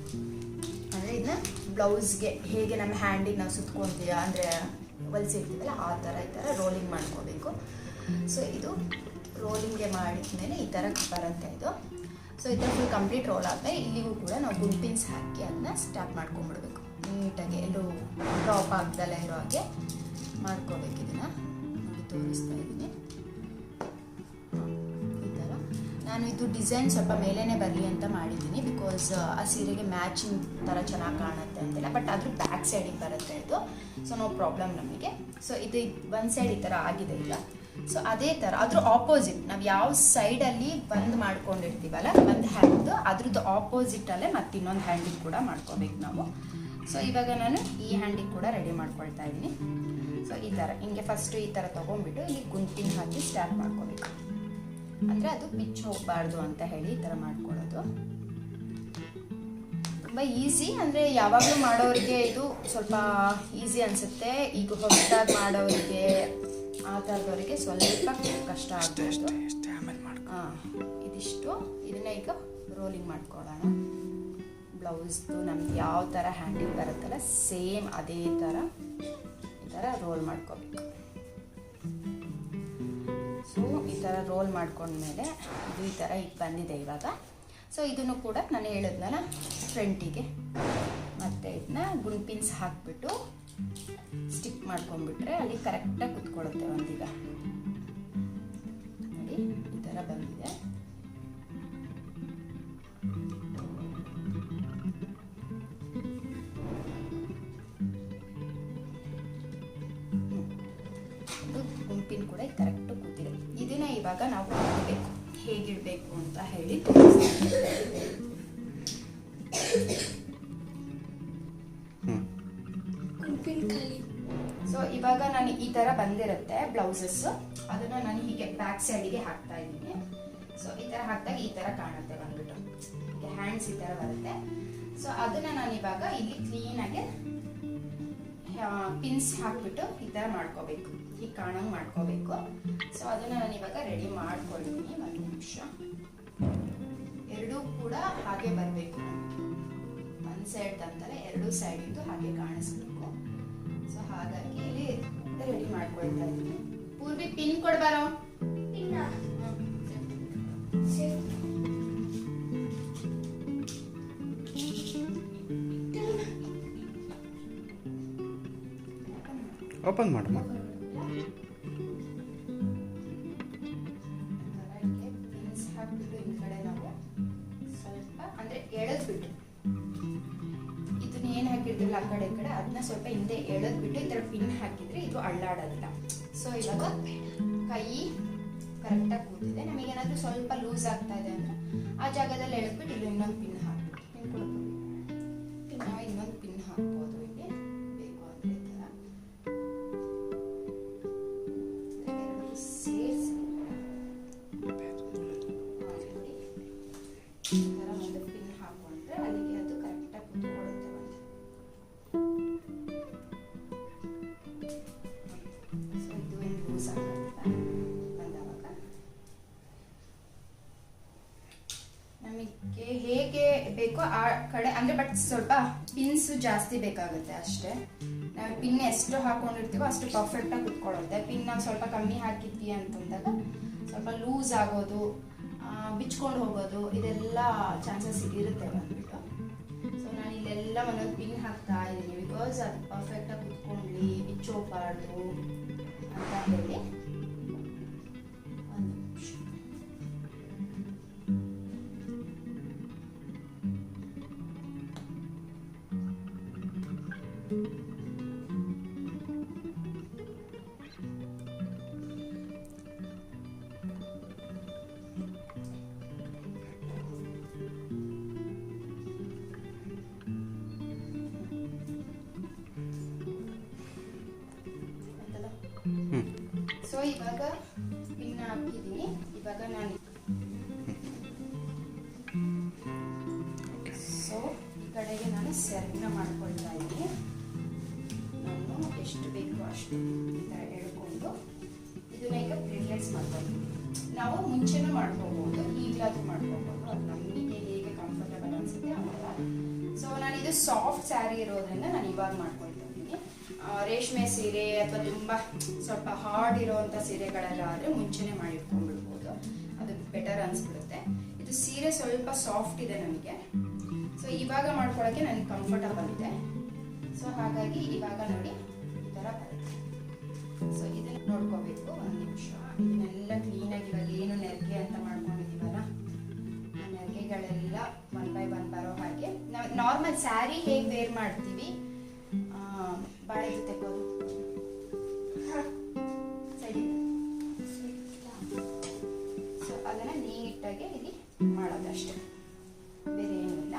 ಅಂದ್ರೆ ಇದನ್ನ ಬ್ಲೌಸ್ಗೆ ಹೇಗೆ ನಮ್ಮ ಹ್ಯಾಂಡಿಗೆ ನಾವು ಸುತ್ಕೊಂತೀವಿ ಅಂದ್ರೆ ಹೊಲಿಸಿರ್ತೀವಲ್ಲ ಆ ಥರ ಈ ಥರ ರೋಲಿಂಗ್ ಮಾಡ್ಕೋಬೇಕು. ಸೊ ಇದು ರೋಲಿಂಗ್ಗೆ ಮಾಡಿದ್ಮೇಲೆ ಈ ಥರ ಬರುತ್ತೆ ಇದು. ಸೊ ಈ ಥರ ಫುಲ್ ಕಂಪ್ಲೀಟ್ ರೋಲ್ ಆದಮೇಲೆ ಇಲ್ಲಿಗೂ ಕೂಡ ನಾವು ಗುಂಪಿನ್ಸ್ ಹಾಕಿ ಅದನ್ನ ಸ್ಟಾಪ್ ಮಾಡ್ಕೊಂಡ್ಬಿಡ್ಬೇಕು. ನೀಟಾಗಿ ಎಲ್ಲೂ ಡ್ರಾಪ್ ಆಗ್ದಲ್ಲೇ ಇರೋ ಹಾಗೆ ಮಾಡ್ಕೋಬೇಕು. ಇದನ್ನು ನೋಡಿ ತೋರಿಸ್ತಾ ಇದ್ದೀನಿ ಈ ಥರ. ನಾನು ಇದು ಡಿಸೈನ್ ಸ್ವಲ್ಪ ಮೇಲೇ ಬರಲಿ ಅಂತ ಮಾಡಿದ್ದೀನಿ, ಬಿಕಾಸ್ ಆ ಸೀರೆಗೆ ಮ್ಯಾಚಿಂಗ್ ಥರ ಚೆನ್ನಾಗಿ ಕಾಣುತ್ತೆ ಅಂತೆಲ್ಲ. ಬಟ್ ಅದ್ರ ಬ್ಯಾಕ್ ಸೈಡಿಗೆ ಬರುತ್ತೆ ಇದು. ಸೊ ನೋ ಪ್ರಾಬ್ಲಮ್ ನಮಗೆ. ಸೊ ಇದು ಒಂದು ಸೈಡ್ ಈ ಥರ ಆಗಿದೆ ಈಗ. ಸೊ ಅದೇ ಥರ ಅದ್ರ ಆಪೋಸಿಟ್ ನಾವು ಯಾವ ಸೈಡಲ್ಲಿ ಬಂದ್ ಮಾಡ್ಕೊಂಡಿರ್ತೀವಲ್ಲ ಒಂದು ಹ್ಯಾಂಡ್, ಅದ್ರದ್ದು ಆಪೋಸಿಟಲ್ಲೇ ಮತ್ತೆ ಇನ್ನೊಂದು ಹ್ಯಾಂಡಿಗೆ ಕೂಡ ಮಾಡ್ಕೋಬೇಕು ನಾವು. ಸೊ ಇವಾಗ ನಾನು ಈ ಹ್ಯಾಂಡಿಗೆ ಕೂಡ ರೆಡಿ ಮಾಡ್ಕೊಳ್ತಾ ಇದ್ದೀನಿ. ಸೊ ಈ ಥರ ಹಿಂಗೆ ಫಸ್ಟು ಈ ಥರ ತೊಗೊಂಡ್ಬಿಟ್ಟು ಇಲ್ಲಿ ಗುಂಪಿನ ಹಾಕಿ ಸ್ಟಾರ್ಟ್ ಮಾಡ್ಕೋಬೇಕು. ಅಂದರೆ ಅದು ಪಿಚ್ ಹೋಗಬಾರ್ದು ಅಂತ ಹೇಳಿ ಈ ಥರ ಮಾಡ್ಕೊಳ್ಳೋದು ತುಂಬ ಈಸಿ. ಅಂದರೆ ಯಾವಾಗಲೂ ಮಾಡೋರಿಗೆ ಇದು ಸ್ವಲ್ಪ ಈಸಿ ಅನಿಸುತ್ತೆ. ಈಗ ಹೊಸದಾಗಿ ಮಾಡೋರಿಗೆ ಆ ಥರದವರಿಗೆ ಸ್ವಲ್ಪ ಕಷ್ಟ ಆಗ್ಬೋದು. ಇದಿಷ್ಟು ಇದನ್ನ ಈಗ ರೋಲಿಂಗ್ ಮಾಡ್ಕೊಳ್ಳೋಣ. ಬ್ಲೌಸ್ದು ನಮ್ಗೆ ಯಾವ ಥರ ಹ್ಯಾಂಡಿಗೆ ಬರುತ್ತಲ್ಲ ಸೇಮ್ ಅದೇ ಥರ ಈ ಥರ ರೋಲ್ ಮಾಡ್ಕೋಬೇಕು. ಸೊ ಈ ಥರ ರೋಲ್ ಮಾಡ್ಕೊಂಡ್ಮೇಲೆ ಇದು ಈ ಥರ ಈಗ ಬಂದಿದೆ ಇವಾಗ. ಸೊ ಇದನ್ನು ಕೂಡ ನಾನು ಹೇಳಿದ್ನಲ್ಲ ಫ್ರಂಟಿಗೆ ಮತ್ತೆ ಇದನ್ನ ಗುಂಪಿನ್ಸ್ ಹಾಕ್ಬಿಟ್ಟು ಸ್ಟಿಕ್ ಮಾಡ್ಕೊಂಡ್ಬಿಟ್ರೆ ಅಲ್ಲಿ ಕರೆಕ್ಟಾಗಿ ಕುತ್ಕೊಳ್ಳುತ್ತೆ. ಒಂದೀಗ ನೋಡಿ ಈ ಥರ ಬಂದಿದೆ. ಗುಂಪಿನ ಕೂಡ ಕರೆಕ್ಟ್ ಕೂತಿದೆ. ಇದನ್ನ ಇವಾಗ ನಾವು ಇಡಬೇಕು, ಹೇಗಿಡಬೇಕು ಅಂತ ಹೇಳಿ ಸೊ ಇವಾಗ ನಾನು ಈ ತರ ಬಂದಿರುತ್ತೆ ಬ್ಲೌಸಸ್, ಅದನ್ನ ನಾನು ಹೀಗೆ ಬ್ಯಾಕ್ ಸೈಡಿಗೆ ಹಾಕ್ತಾ ಇದ್ದೀನಿ. ಸೊ ಈ ತರ ಹಾಕಿದಾಗ ಈ ತರ ಕಾಣುತ್ತೆ ಬಂದ್ಬಿಟ್ಟು, ಹೀಗೆ ಹ್ಯಾಂಡ್ಸ್ ಈ ತರ ಬರುತ್ತೆ. ಸೊ ಅದನ್ನ ನಾನು ಇವಾಗ ಇಲ್ಲಿ ಕ್ಲೀನ್ ಆಗಿ ಪಿನ್ಸ್ ಹಾಕ್ಬಿಟ್ಟು ಈ ತರ ಮಾಡ್ಕೋಬೇಕು. ಹೀಗೆ ಕಾಣಂಗೆ ಮಾಡ್ಕೋಬೇಕು. ಸೊ ಅದನ್ನು ನಾನು ಇವಾಗ ರೆಡಿ ಮಾಡ್ಕೊಳ್ತೀನಿ. ಒಂದು ನಿಮಿಷ. ಎರಡೂ ಕೂಡ ಹಾಗೆ ಬರಬೇಕು. ಒಂದು ಸೈಡ್ ಅಂತಾರೆ, ಎರಡೂ ಸೈಡಿಂದು ಹಾಗೆ ಕಾಣಿಸ್ಬೇಕು. ಸೊ ಹಾಗಾಗಿ ಇಲ್ಲಿ ರೆಡಿ ಮಾಡ್ಕೊಳ್ತಾ ಇದ್ದೀನಿ. ಪೂರ್ವಿ ಪಿನ್ ಕೊಡ್ಬಾರೋ. ಓಪನ್ ಮಾಡಮ್ಮ. ಪಿನ್ಸ್ ಹಾಕ್ಬಿಟ್ಟು ಈ ಕಡೆ ನಾವು ಸ್ವಲ್ಪ ಅಂದ್ರೆ ಎಳೆದ್ಬಿಟ್ಟು ಇದನ್ನ ಏನ್ ಹಾಕಿರ್ತಿಲ್ಲ ಆ ಕಡೆ ಈ ಕಡೆ ಅದನ್ನ ಸ್ವಲ್ಪ ಹಿಂದೆ ಎಳೆದ್ಬಿಟ್ಟು ಈ ತರ ಪಿನ್ ಹಾಕಿದ್ರೆ ಇದು ಅಳ್ಳಾಡೋದಿಲ್ಲ. ಸೊ ಇವಾಗ ಕೈ ಕರೆಕ್ಟಾಗಿ ಕೂತಿದೆ. ನಮಗೇನಾದ್ರೂ ಸ್ವಲ್ಪ ಲೂಸ್ ಆಗ್ತಾ ಇದೆ ಅಂದ್ರೆ ಆ ಜಾಗದಲ್ಲಿ ಎಳೆದ್ಬಿಟ್ಟು ಇಲ್ಲಿ ಇನ್ನೊಂದು ಪಿನ್ ಹಾಕ್ಬಿಟ್ಟು ಪಿನ್ ಕೊಡ್ಬೋದು. ನಾವು ಇನ್ನೊಂದು ಪಿನ್ ಹಾಕ್ಬೋದು ಇಲ್ಲಿ ಬೇಕು ಅಂದ್ರೆ ಈ ತರ ಎರಡು ಸೇರಿಸಿ ನೋಡಿ ಈ ತರ ಒಂದು ಪಿನ್ ಹಾಕೊಂಡ್ರೆ ಅಲ್ಲಿಗೆ ಅದು ಕರೆಕ್ಟಾಗಿ ಕೂತ್ಕೊಳ್ಳುತ್ತೆ. ಸೊ ಇದು ಏನು ಲೂಸ್ ಆಗುತ್ತೆ ಬಂದವಾಗ ನಮಗೆ ಹೇಗೆ ಬೇಕೋ ಆ ಕಡೆ ಅಂದ್ರೆ ಬಟ್ ಸ್ವಲ್ಪ ಪಿನ್ಸ್ ಜಾಸ್ತಿ ಬೇಕಾಗುತ್ತೆ ಅಷ್ಟೇ. ನಾವು ಪಿನ್ ಎಷ್ಟು ಹಾಕೊಂಡಿರ್ತೀವೋ ಅಷ್ಟು ಪರ್ಫೆಕ್ಟ್ ಆಗಿ ಕುತ್ಕೊಳ್ಳುತ್ತೆ. ಪಿನ್ ನಾವು ಸ್ವಲ್ಪ ಕಮ್ಮಿ ಹಾಕಿದ್ವಿ ಅಂತಂದಾಗ ಸ್ವಲ್ಪ ಲೂಸ್ ಆಗೋದು, ಬಿಚ್ಕೊಂಡು ಹೋಗೋದು ಇದೆಲ್ಲ ಚಾನ್ಸಸ್ ಇರುತ್ತೆ ಬಂದ್ಬಿಟ್ಟು. ಸೊ ನಾನು ಇಲ್ಲೆಲ್ಲ ಒಂದೊಂದು ಪಿನ್ ಹಾಕ್ತಾ ಇದ್ದೀನಿ ಬಿಕಾಸ್ ಅದು ಪರ್ಫೆಕ್ಟ್ ಆಗಿ ಕುತ್ಕೊಂಡ್ಲಿ ಬಿಚ್ಚೋಗ್ಬಾರ್ದು ಅಂತ ಹೇಳಿ. ಒಂದು ನಿಮಿಷ. ಸೊ ಇವಾಗ ಪಿನ್ ಹಾಕಿದ್ದೀನಿ. ಇವಾಗ ನಾನು ಸೊ ಈ ಕಡೆಗೆ ನಾನು ಸೆರಗನ್ನ ಮಾಡ್ಕೊಳ್ತಾ ಇದ್ದೀನಿ. ನಾನು ಎಷ್ಟು ಬೇಕೋ ಅಷ್ಟು ಈ ಥರ ಎಳ್ಕೊಂಡು ಇದನ್ನ ಈಗ ಬ್ರೇಸ್ಲೆಟ್ಸ್ ಮಾಡ್ಕೊಳ್ತೀನಿ. ನಾವು ಮುಂಚೆನೂ ಮಾಡ್ಕೋಬಹುದು, ಈಗಲಾದ್ರೂ ಮಾಡ್ಕೋಬಹುದು, ಅದು ನಮಗೆ ಹೇಗೆ ಕಂಫರ್ಟಬಲ್ ಅನ್ಸುತ್ತೆ ಅವಾಗ. ಸೊ ನಾನು ಇದು ಸಾಫ್ಟ್ ಸ್ಯಾರಿ ಇರೋದ್ರಿಂದ ನಾನು ಇವಾಗ ಮಾಡ್ಕೊಳ್ತಾ ಇದ್ದೀನಿ. ರೇಷ್ಮೆ ಸೀರೆ ಅಥವಾ ತುಂಬಾ ಸ್ವಲ್ಪ ಹಾರ್ಡ್ ಇರೋವಂಥ ಸೀರೆಗಳೆಲ್ಲ ಆದರೆ ಮುಂಚೆನೆ ಮಾಡಿಟ್ಕೊಂಡ್ಬಿಡ್ಬೋದು, ಅದು ಬೆಟರ್ ಅನ್ಸ್ಬಿಡುತ್ತೆ. ಇದು ಸೀರೆ ಸ್ವಲ್ಪ ಸಾಫ್ಟ್ ಇದೆ ನಮಗೆ, ಸೊ ಇವಾಗ ಮಾಡ್ಕೊಳ್ಳೋಕ್ಕೆ ನನಗೆ ಕಂಫರ್ಟಬಲ್ ಇದೆ. ಸೊ ಹಾಗಾಗಿ ಇವಾಗ ನೋಡಿ ಈ ಥರ ಬರುತ್ತೆ. ಸೊ ಇದನ್ನ ನೋಡ್ಕೋಬೇಕು. ಒಂದು ನಿಮಿಷ. ಇದನ್ನೆಲ್ಲ ಕ್ಲೀನಾಗಿ ಇವಾಗ ಏನು ನೆರಿಗೆ ಅಂತ ಮಾಡ್ಕೊಂಡಿದ್ದೀವಲ್ಲ ಆ ನೆರಿಗೆಗಳೆಲ್ಲ 1 by 1 ಬರೋ ಹಾಗೆ ನಾವು ನಾರ್ಮಲ್ ಸ್ಯಾರಿ ಹೇಗೆ ವೇರ್ ಮಾಡ್ತೀವಿ ಬಾಳೆ ತೆಗೋದು ಸೊ ಅದನ್ನ ನೀಟಾಗಿ ಇಲ್ಲಿ ಮಾಡೋದಷ್ಟೇ, ಬೇರೆ ಏನಿಲ್ಲ.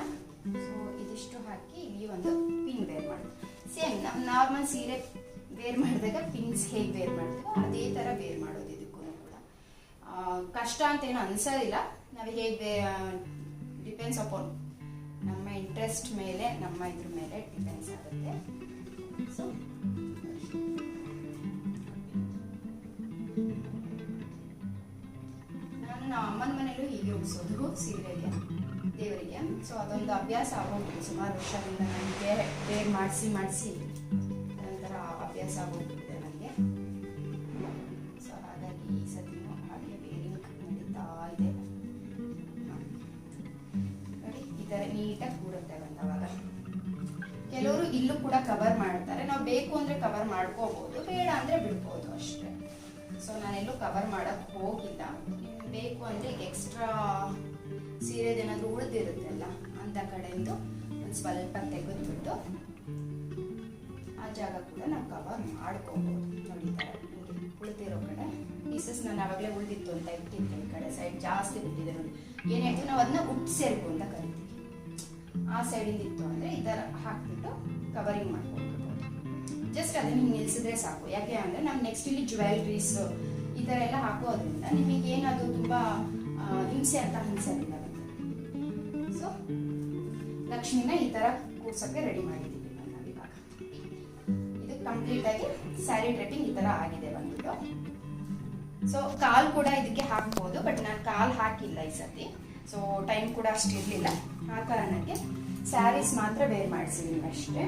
ಸೊ ಇದಿಷ್ಟು ಹಾಕಿ ಇಲ್ಲಿ ಒಂದು ಪಿನ್ ವೇರ್ ಮಾಡೋದು. ಸೇಮ್ ನಮ್ಮ ನಾರ್ಮಲ್ ಸೀರೆ ವೇರ್ ಮಾಡಿದಾಗ ಪಿನ್ಸ್ ಹೇಗೆ ವೇರ್ ಮಾಡ್ತೀವೋ ಅದೇ ಥರ ವೇರ್ ಮಾಡೋದು. ಇದಕ್ಕೂ ಕೂಡ ಕಷ್ಟ ಅಂತೇನು ಅನ್ಸೋದಿಲ್ಲ. ನಾವು ಹೇಗೆ ಡಿಪೆಂಡ್ಸ್ ಅಪಾನ್ ನಮ್ಮ ಇಂಟ್ರೆಸ್ಟ್ ಮೇಲೆ, ನಮ್ಮ ಇದ್ರ ಮೇಲೆ ಡಿಪೆಂಡ್ಸ್ ಆಗುತ್ತೆ. ಸೊ ನಾನು ನಮ್ಮ ಅಮ್ಮನ ಮನೇಲೂ ಹೀಗೆ ಉಡಿಸೋದು ಸೀರೆಗೆ, ದೇವರಿಗೆ. ಸೊ ಅದೊಂದು ಅಭ್ಯಾಸ ಆಗೋಗ್ಬಿಟ್ಟು ಸುಮಾರು ವರ್ಷದಿಂದ ನನಗೆ ವೇರ್ ಮಾಡಿಸಿ ಒಂಥರ ಅಭ್ಯಾಸ ಆಗೋಗ್ಬಿಟ್ಟಿದೆ ನನಗೆ. ಸೊ ಹಾಗಾಗಿ ಈ ಸತಿನೂ ಹಾಗೆ ವೇರಿಂಗ್ ನಡೀತಾ ಇದೆ. ನೋಡಿ ಈ ಥರ ನೀಟಾಗಿ ಕೂರುತ್ತೆ ಬಂದವಾಗ. ಕೆಲವರು ಇಲ್ಲೂ ಕೂಡ ಕವರ್ ಮಾಡ್ತಾರೆ. ನಾವು ಬೇಕು ಅಂದ್ರೆ ಕವರ್ ಮಾಡ್ಕೋಬಹುದು, ಬೇಡ ಅಂದ್ರೆ ಬಿಡ್ಬೋದು ಅಷ್ಟೇ. ಸೊ ನಾನೆಲ್ಲೂ ಕವರ್ ಮಾಡಕ್ ಹೋಗಿಲ್ಲ. ನಿಮ್ಗೆ ಬೇಕು ಅಂದ್ರೆ ಎಕ್ಸ್ಟ್ರಾ ಸೀರೆದೇನಾದ್ರೂ ಉಳಿದಿರುತ್ತಲ್ಲ ಅಂತ ಕಡೆಯಿಂದ ಒಂದು ಸ್ವಲ್ಪ ತೆಗೆದ್ಬಿಟ್ಟು ಆ ಜಾಗ ಕೂಡ ನಾವು ಕವರ್ ಮಾಡ್ಕೋಬಹುದು. ನೋಡಿ ಉಳಿದಿರೋ ಕಡೆ ಪೀಸಸ್ ನಾನು ಆವಾಗಲೇ ಉಳಿದಿತ್ತು ಅಂತ ಇಟ್ಟಿದ್ದೆ. ಈ ಕಡೆ ಸೈಡ್ ಜಾಸ್ತಿ ಬಿಟ್ಟಿದೆ ನೋಡಿ. ಏನ್ ಹೇಳ್ತೀವಿ ನಾವು ಅದನ್ನ ಉಟ್ ಸೇರ್ಕು ಅಂತ ಕರಿತೀವಿ. ಆ ಸೈಡಿಂದ ಇತ್ತು ಅಂದ್ರೆ ಈ ತರ ಹಾಕ್ಬಿಟ್ಟು ಕವರಿಂಗ್ ಮಾಡ್ಕೊಳ್ಬೋದು. ಜಸ್ಟ್ ಅದನ್ನ ಹಿಂಗೆ ನಿಲ್ಸಿದ್ರೆ ಸಾಕು. ಯಾಕೆ ಅಂದ್ರೆ ನಾವು ನೆಕ್ಸ್ಟ್ ಇಲ್ಲಿ ಜ್ಯುವೆಲ್ರೀಸ್ ಈ ತರ ಎಲ್ಲ ಹಾಕೋದ್ರಿಂದ ನಿಮಗೆ ಏನದು ತುಂಬಾ ಹಿಂಸೆ ಅಂತ ಅನ್ಸೋದಿಲ್ಲ. ಸೊ ಲಕ್ಷ್ಮಿನ ಈ ತರ ಕೂರ್ಸಕ್ಕೆ ರೆಡಿ ಮಾಡಿದ್ದೀವಿ ನಾವು ಇವಾಗ. ಇದು ಕಂಪ್ಲೀಟ್ ಆಗಿ ಸ್ಯಾರಿ ಡ್ರೆಪಿಂಗ್ ಈ ತರ ಆಗಿದೆ ಬಂದ್ಬಿಟ್ಟು. ಸೊ ಕಾಲ್ ಕೂಡ ಇದಕ್ಕೆ ಹಾಕ್ಬೋದು, ಬಟ್ ನಾನು ಕಾಲ್ ಹಾಕಿಲ್ಲ ಈ ಸತಿ. ಸೊ ಟೈಮ್ ಕೂಡ ಅಷ್ಟು ಇರಲಿಲ್ಲ, ಆ ಕಾರಣಕ್ಕೆ ಸ್ಯಾರೀಸ್ ಮಾತ್ರ ವೇರ್ ಮಾಡಿಸಿದೀನಿ ಅಷ್ಟೇ.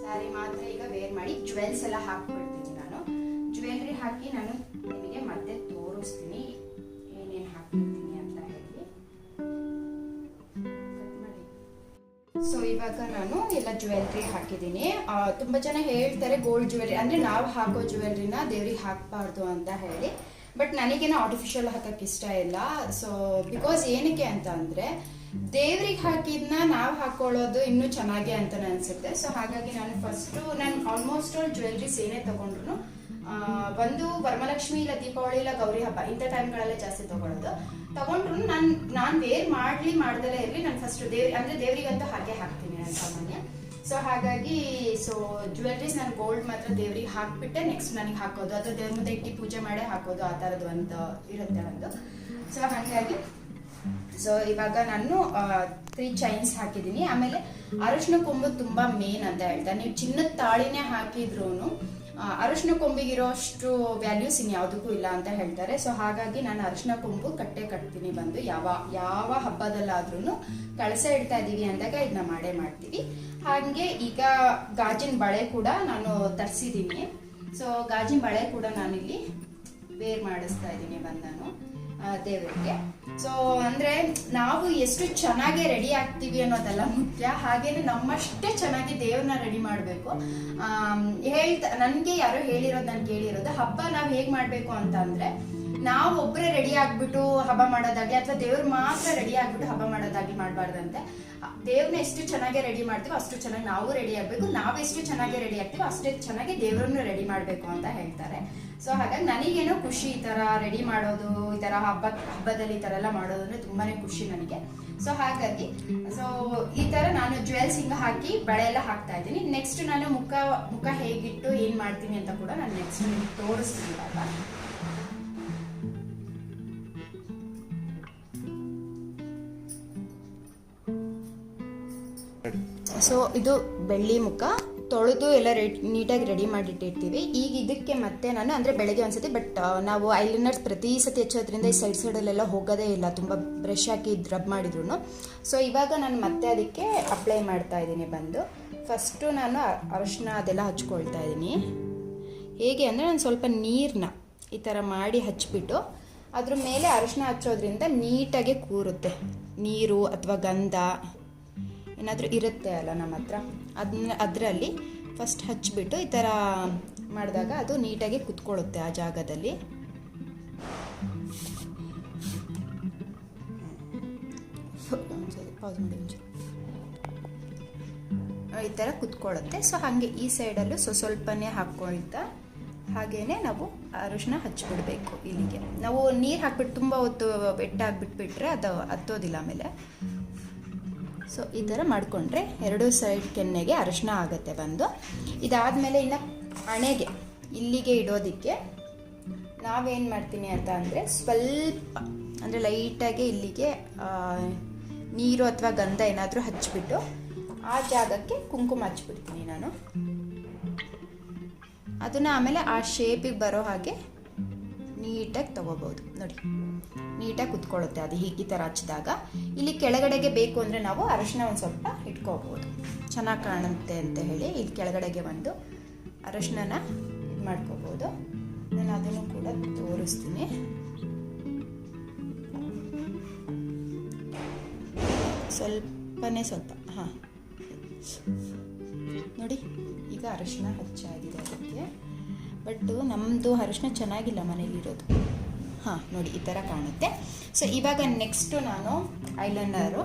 ಸ್ಯಾರಿ ಮಾತ್ರ ಈಗ ವೇರ್ ಮಾಡಿ ಜ್ಯುವೆಲ್ಸ್ ಎಲ್ಲ ಹಾಕ್ಬಿಡ್ತೀನಿ ನಾನು. ಜ್ಯುವೆಲ್ರಿ ಹಾಕಿ ನಾನು ನಿಮಗೆ ಮತ್ತೆ ತೋರಿಸ್ತೀನಿ ಏನೇನು ಹಾಕಿರ್ತೀನಿ ಅಂತ ಹೇಳಿ. ಸೊ ಇವಾಗ ನಾನು ಎಲ್ಲ ಜ್ಯುವೆಲ್ರಿ ಹಾಕಿದ್ದೀನಿ. ತುಂಬಾ ಜನ ಹೇಳ್ತಾರೆ ಗೋಲ್ಡ್ ಜ್ಯುವೆಲ್ರಿ ಅಂದ್ರೆ ನಾವು ಹಾಕೋ ಜ್ಯುವೆಲ್ರಿನ ದೇವ್ರಿಗೆ ಹಾಕಬಾರ್ದು ಅಂತ ಹೇಳಿ, ಬಟ್ ನನಗೇನೋ ಆರ್ಟಿಫಿಷಿಯಲ್ ಹಾಕಕ್ಕೆ ಇಷ್ಟ ಇಲ್ಲ. ಸೊ ಬಿಕಾಸ್ ಏನಕ್ಕೆ ಅಂತ ಅಂದ್ರೆ ದೇವ್ರಿಗೆ ಹಾಕಿದ್ನ ನಾವು ಹಾಕೊಳ್ಳೋದು ಇನ್ನೂ ಚೆನ್ನಾಗಿ ಅಂತ ಅನ್ಸುತ್ತೆ. ಸೊ ಹಾಗಾಗಿ ನಾನು ಆಲ್ಮೋಸ್ಟ್ ಜ್ಯುವೆಲ್ರೀಸ್ ಏನೇ ತಗೊಂಡ್ರು ಒಂದು ವರಮಲಕ್ಷ್ಮಿ ಇಲ್ಲ ದೀಪಾವಳಿ ಇಲ್ಲ ಗೌರಿ ಹಬ್ಬ ಇಂಥ ಟೈಮ್ಗಳಲ್ಲೇ ಜಾಸ್ತಿ ತಗೊಂಡ್ರು ನಾನು ವೇರ್ ಮಾಡ್ದಲೇ ಇರಲಿ, ನಾನು ಫಸ್ಟ್ ದೇವ್ರಿಗಂತೂ ಹಾಕ್ತೀನಿ ನಾನು ಸಾಮಾನ್ಯ. ಸೊ ಹಾಗಾಗಿ ಜ್ಯುವೆಲ್ರೀಸ್ ನಾನು ಗೋಲ್ಡ್ ಮಾತ್ರ ದೇವ್ರಿಗೆ ಹಾಕ್ಬಿಟ್ಟೆ ನೆಕ್ಸ್ಟ್ ನನಗೆ ಹಾಕೋದು, ಅಥವಾ ದೇವ್ರ ಮುಂದೆ ಇಟ್ಟು ಪೂಜೆ ಮಾಡೇ ಹಾಕೋದು, ಆ ಥರದ್ದು ಒಂದು ಇರುತ್ತೆ ಒಂದು. ಸೊ ಹಾಗಾಗಿ ಇವಾಗ ನಾನು 3 ಚೈನ್ಸ್ ಹಾಕಿದ್ದೀನಿ. ಆಮೇಲೆ ಅರಶಿನ ಕೊಂಬು ತುಂಬಾ ಮೇನ್ ಅಂತ ಹೇಳ್ತಾರೆ. ನೀವು ಚಿನ್ನದ ತಾಳಿನೇ ಹಾಕಿದ್ರು ಅರಶಿನ ಕೊಂಬಿಗಿರೋ ಅಷ್ಟು ವ್ಯಾಲ್ಯೂಸ್ ಇನ್ಯಾವುದಕ್ಕೂ ಇಲ್ಲ ಅಂತ ಹೇಳ್ತಾರೆ. ಸೊ ಹಾಗಾಗಿ ನಾನು ಅರಶಿನ ಕೊಂಬು ಕಟ್ತೀನಿ ಬಂದು ಯಾವ ಹಬ್ಬದಲ್ಲಾದ್ರೂ ಕಳಸ ಇಡ್ತಾ ಇದೀವಿ ಅಂದಾಗ ಇದನ್ನ ಮಾಡ್ತೀವಿ. ಹಾಗೆ ಈಗ ಗಾಜಿನ ಬಳೆ ಕೂಡ ನಾನು ತರಿಸಿದ್ದೀನಿ. ಸೊ ಗಾಜಿನ ಬಳೆ ಕೂಡ ನಾನಿಲ್ಲಿ ವೇರ್ ಮಾಡಿಸ್ತಾ ಇದ್ದೀನಿ ನಾನು ದೇವರಿಗೆ. ಸೊ ಅಂದ್ರೆ ನಾವು ಎಷ್ಟು ಚೆನ್ನಾಗಿ ರೆಡಿ ಆಗ್ತೀವಿ ಅನ್ನೋದೆಲ್ಲ ಮುಖ್ಯ, ಹಾಗೇನೆ ನಮ್ಮಷ್ಟೇ ಚೆನ್ನಾಗಿ ದೇವ್ರನ್ನ ರೆಡಿ ಮಾಡ್ಬೇಕು. ನನ್ಗೆ ಯಾರೋ ಹೇಳಿರೋದು ನಾನು ಕೇಳಿರೋದು, ಹಬ್ಬ ನಾವ್ ಹೇಗ್ ಮಾಡ್ಬೇಕು ಅಂತ ಅಂದ್ರೆ ನಾವು ಒಬ್ಬರೇ ರೆಡಿ ಆಗ್ಬಿಟ್ಟು ಹಬ್ಬ ಮಾಡೋದಾಗ್ಲಿ ಅಥವಾ ದೇವ್ರು ಮಾತ್ರ ರೆಡಿ ಆಗ್ಬಿಟ್ಟು ಹಬ್ಬ ಮಾಡೋದಾಗ್ಲಿ ಮಾಡ್ಬಾರ್ದಂತೆ. ದೇವ್ರನ್ನ ಎಷ್ಟು ಚೆನ್ನಾಗಿ ರೆಡಿ ಮಾಡ್ತೀವೋ ಅಷ್ಟು ಚೆನ್ನಾಗಿ ನಾವು ರೆಡಿ ಆಗ್ಬೇಕು, ನಾವೆಷ್ಟು ಚೆನ್ನಾಗಿ ರೆಡಿ ಆಗ್ತೀವೋ ಅಷ್ಟೇ ಚೆನ್ನಾಗಿ ದೇವ್ರನ್ನು ರೆಡಿ ಮಾಡ್ಬೇಕು ಅಂತ ಹೇಳ್ತಾರೆ. ಸೊ ಹಾಗಾಗಿ ನನಗೇನೋ ಖುಷಿ ಈ ತರ ರೆಡಿ ಮಾಡೋದು, ಈ ತರ ಹಬ್ಬದಲ್ಲಿ ಈ ತರ ಎಲ್ಲ ಮಾಡೋದು ಅಂದ್ರೆ ತುಂಬಾನೇ ಖುಷಿ ನನಗೆ. ಸೊ ಹಾಗಾಗಿ ಈ ತರ ನಾನು ಜ್ಯುವೆಲ್ಸ್ ಹಿಂಗ ಹಾಕಿ ಬಳೆ ಎಲ್ಲ ಹಾಕ್ತಾ ಇದ್ದೀನಿ. ನೆಕ್ಸ್ಟ್ ನಾನು ಮುಖ ಹೇಗಿಟ್ಟು ಏನ್ ಮಾಡ್ತೀನಿ ಅಂತ ಕೂಡ ನಾನು ನೆಕ್ಸ್ಟ್ ನಿಮಗೆ ತೋರಿಸ್ತೀನಿ ಇವಾಗ. ಸೊ ಇದು ಬೆಳ್ಳಿ ಮುಖ ತೊಳೆದು ಎಲ್ಲ ನೀಟಾಗಿ ರೆಡಿ ಮಾಡಿಟ್ಟಿರ್ತೀವಿ. ಈಗ ಇದಕ್ಕೆ ಮತ್ತೆ ನಾನು ಅಂದರೆ ಬೆಳಗ್ಗೆ ಒಂದ್ಸತಿ, ಬಟ್ ನಾವು ಐಲೈನರ್ಸ್ ಪ್ರತಿ ಸತಿ ಹಚ್ಚೋದ್ರಿಂದ ಈ ಸೈಡಲ್ಲೆಲ್ಲ ಹೋಗೋದೇ ಇಲ್ಲ, ತುಂಬ ಬ್ರಷ್ ಹಾಕಿ ರಬ್ ಮಾಡಿದ್ರು. ಸೊ ಇವಾಗ ನಾನು ಮತ್ತೆ ಅದಕ್ಕೆ ಅಪ್ಲೈ ಮಾಡ್ತಾ ಇದ್ದೀನಿ ಬಂದು. ಫಸ್ಟು ನಾನು ಅರಿಶಿನ ಅದೆಲ್ಲ ಹಚ್ಕೊಳ್ತಾ ಇದ್ದೀನಿ. ಹೇಗೆ ಅಂದರೆ ನಾನು ಸ್ವಲ್ಪ ನೀರನ್ನ ಈ ಥರ ಮಾಡಿ ಹಚ್ಬಿಟ್ಟು ಅದ್ರ ಮೇಲೆ ಅರಿಶಿನ ಹಚ್ಚೋದ್ರಿಂದ ನೀಟಾಗಿ ಕೂರುತ್ತೆ. ನೀರು ಅಥವಾ ಗಂಧ ಏನಾದರೂ ಇರುತ್ತೆ ಅಲ್ಲ ನಮ್ಮ ಹತ್ರ, ಅದರಲ್ಲಿ ಫಸ್ಟ್ ಹಚ್ಬಿಟ್ಟು ಈ ಥರ ಮಾಡಿದಾಗ ಅದು ನೀಟಾಗಿ ಕುತ್ಕೊಳ್ಳುತ್ತೆ ಆ ಜಾಗದಲ್ಲಿ. ಪಾಸ್ ಮಾಡಿ ಈ ಥರ ಕುತ್ಕೊಳ್ಳುತ್ತೆ. ಸೊ ಹಾಗೆ ಈ ಸೈಡಲ್ಲೂ ಸ್ವಲ್ಪನೇ ಹಾಕ್ಕೊಳ್ತಾ ಹಾಗೇನೆ ನಾವು ಅರಿಶಿನ ಹಚ್ಬಿಡ್ಬೇಕು. ಇಲ್ಲಿಗೆ ನಾವು ನೀರು ಹಾಕ್ಬಿಟ್ಟು ತುಂಬ ಹೊತ್ತು ಬೆಟ್ಟಾಗ್ಬಿಟ್ಬಿಟ್ರೆ ಅದು ಹತ್ತೋದಿಲ್ಲ ಆಮೇಲೆ. ಸೊ ಈ ಥರ ಮಾಡಿಕೊಂಡ್ರೆ 2 ಸೈಡ್ ಕೆನ್ನೆಗೆ ಅರಿಶಿನ ಆಗುತ್ತೆ ಬಂದು. ಇದಾದಮೇಲೆ ಇನ್ನು ಹಣೆಗೆ ಇಲ್ಲಿಗೆ ಇಡೋದಕ್ಕೆ ನಾವೇನು ಮಾಡ್ತೀನಿ ಅಂತ ಅಂದರೆ ಸ್ವಲ್ಪ ಅಂದರೆ ಲೈಟಾಗಿ ಇಲ್ಲಿಗೆ ನೀರು ಅಥವಾ ಗಂಧ ಏನಾದರೂ ಹಚ್ಬಿಟ್ಟು ಆ ಜಾಗಕ್ಕೆ ಕುಂಕುಮ ಹಚ್ಬಿಡ್ತೀನಿ ನಾನು. ಅದನ್ನು ಆಮೇಲೆ ಆ ಶೇಪಿಗೆ ಬರೋ ಹಾಗೆ ನೀಟಾಗಿ ತಗೋಬೋದು. ನೋಡಿ ನೀಟಾಗಿ ಕುತ್ಕೊಳ್ಳುತ್ತೆ ಅದು ಈ ಥರ ಹಚ್ಚಿದಾಗ. ಇಲ್ಲಿ ಕೆಳಗಡೆಗೆ ಬೇಕು ಅಂದರೆ ನಾವು ಅರಿಶಿನ ಒಂದು ಸ್ವಲ್ಪ ಇಟ್ಕೋಬೋದು, ಚೆನ್ನಾಗಿ ಕಾಣುತ್ತೆ ಅಂತ ಹೇಳಿ ಇಲ್ಲಿ ಕೆಳಗಡೆಗೆ ಒಂದು ಅರಿಶಿನ ಇದು ಮಾಡ್ಕೋಬೋದು. ನಾನು ಅದನ್ನು ಕೂಡ ತೋರಿಸ್ತೀನಿ. ಸ್ವಲ್ಪ ಹಾಂ ನೋಡಿ, ಈಗ ಅರಿಶಿನ ಹಚ್ಚಾಗಿದೆ ಅದಕ್ಕೆ. ಬಟ್ ನಮ್ಮದು ಅರಿಶಿನ ಚೆನ್ನಾಗಿಲ್ಲ ಮನೇಲಿರೋದು. ಹಾಂ ನೋಡಿ ಈ ಥರ ಕಾಣುತ್ತೆ. ಸೊ ಇವಾಗ ನೆಕ್ಸ್ಟು ನಾನು ಐಲೈನರು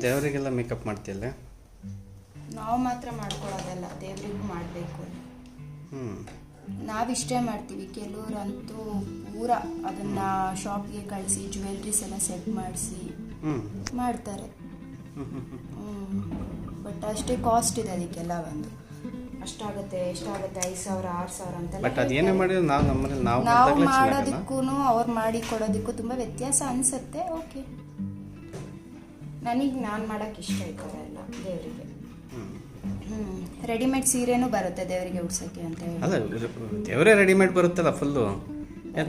ದೇವರಿಗೆಲ್ಲ ಮೇಕಪ್ ಮಾಡ್ತೀಯಲ್ಲ? ನಾವು ಮಾತ್ರ ಮಾಡ್ಕೊಳ್ಳೋದಲ್ಲ, ದೇವರಿಗೂ ಮಾಡಬೇಕು. ಹ್ಞೂ. ನಾವಿಷ್ಟೇ ಮಾಡ್ತೀವಿ, ಕೆಲವರಂತೂ ಪೂರ ಅದನ್ನು ಶಾಪ್ಗೆ ಕಳಿಸಿ ಜ್ಯುವೆಲ್ರೀಸ್ ಎಲ್ಲ ಸೆಟ್ ಮಾಡಿಸಿ ಮಾಡ್ತಾರೆ. ಬಟ್ ಅಷ್ಟೇ ಕಾಸ್ಟ್ ಇದೆ ಅದಕ್ಕೆಲ್ಲ, ಒಂದು ಅಷ್ಟಾಗುತ್ತೆ ಎಷ್ಟಾಗುತ್ತೆ 5,000 6,000 ಅಂತೆಲ್ಲ. ಬಟ್ ಅದೇನೇ ಮಾಡಿದ್ರು ನಾವು ನಮ್ಮನೇಲಿ ನಾವು ಮಾಡೋದಕ್ಕೂ ಅವ್ರು ಮಾಡಿ ಕೊಡೋದಕ್ಕೂ ತುಂಬ ವ್ಯತ್ಯಾಸ ಅನಿಸುತ್ತೆ. ಓಕೆ, ನಾನು ಮಾಡೋಕ್ಕೆ ಇಷ್ಟ ಇದ್ದಾರೆ ಎಲ್ಲ ದೇವರಿಗೆ. ರೆಡಿಮೇಡ್ ಸೀರೆನೂ ಬರುತ್ತೆ ದೇವರಿಗೆ ಉಡ್ಸೋಕ್ಕೆ ಅಂತ ಹೇಳಿ. ಅಲ್ಲ, ದೇವರೇ ರೆಡಿಮೇಡ್ ಬರುತ್ತಲ್ಲ ಫುಲ್ಲು,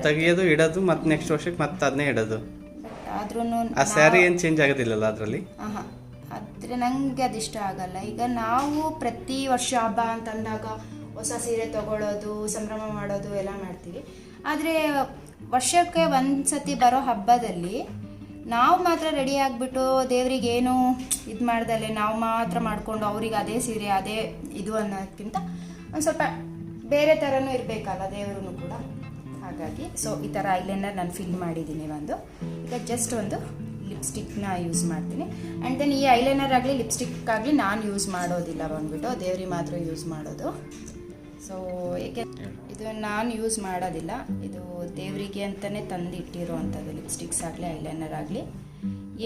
ತೆಗಿಯೋದು ಇಡೋದು ಮತ್ತು ನೆಕ್ಸ್ಟ್ ವರ್ಷಕ್ಕೆ ಮತ್ತೆ ಅದನ್ನೇ ಇಡೋದು. ಆದ್ರೂ ಆ ಸ್ಯಾರಿ ಏನು ಚೇಂಜ್ ಆಗೋದಿಲ್ಲಲ್ಲ ಅದರಲ್ಲಿ? ಹಾಂ, ಆದರೆ ನನಗೆ ಅದಿಷ್ಟ ಆಗಲ್ಲ. ಈಗ ನಾವು ಪ್ರತಿ ವರ್ಷ ಹಬ್ಬ ಅಂತಂದಾಗ ಹೊಸ ಸೀರೆ ತೊಗೊಳ್ಳೋದು, ಸಂಭ್ರಮ ಮಾಡೋದು ಎಲ್ಲ ಮಾಡ್ತೀವಿ. ಆದರೆ ವರ್ಷಕ್ಕೆ ಒಂದು ಸತಿ ಬರೋ ಹಬ್ಬದಲ್ಲಿ ನಾವು ಮಾತ್ರ ರೆಡಿ ಆಗಿಬಿಟ್ಟು ದೇವ್ರಿಗೆ ಏನು ಇದು ಮಾಡ್ದಲೆ ನಾವು ಮಾತ್ರ ಮಾಡಿಕೊಂಡು ಅವ್ರಿಗೆ ಅದೇ ಸೀರೆ ಅದೇ ಇದು ಅನ್ನೋದಕ್ಕಿಂತ ಒಂದು ಸ್ವಲ್ಪ ಬೇರೆ ಥರನೂ ಇರಬೇಕಲ್ಲ ದೇವರು ಕೂಡ. ಹಾಗಾಗಿ ಈ ಥರ ಐಲೈನರ್ ನಾನು ಫಿಲ್ ಮಾಡಿದ್ದೀನಿ. ಈಗ ಜಸ್ಟ್ ಒಂದು ಲಿಪ್ಸ್ಟಿಕ್ನ ಯೂಸ್ ಮಾಡ್ತೀನಿ. ಆ್ಯಂಡ್ ದೆನ್ ಈ ಐಲೈನರ್ ಆಗಲಿ ಲಿಪ್ಸ್ಟಿಕ್ ಆಗಲಿ ನಾನು ಯೂಸ್ ಮಾಡೋದಿಲ್ಲ, ಬಂದ್ಬಿಟ್ಟು ದೇವ್ರಿಗೆ ಮಾತ್ರ ಯೂಸ್ ಮಾಡೋದು. ಸೊ ಏಕೆ ಇದು ನಾನು ಯೂಸ್ ಮಾಡೋದಿಲ್ಲ, ಇದು ದೇವರಿಗೆ ಅಂತಲೇ ತಂದು ಇಟ್ಟಿರೋ ಅಂಥದ್ದು ಲಿಪ್ಸ್ಟಿಕ್ಸ್ ಆಗಲಿ ಐಲೈನರ್ ಆಗಲಿ.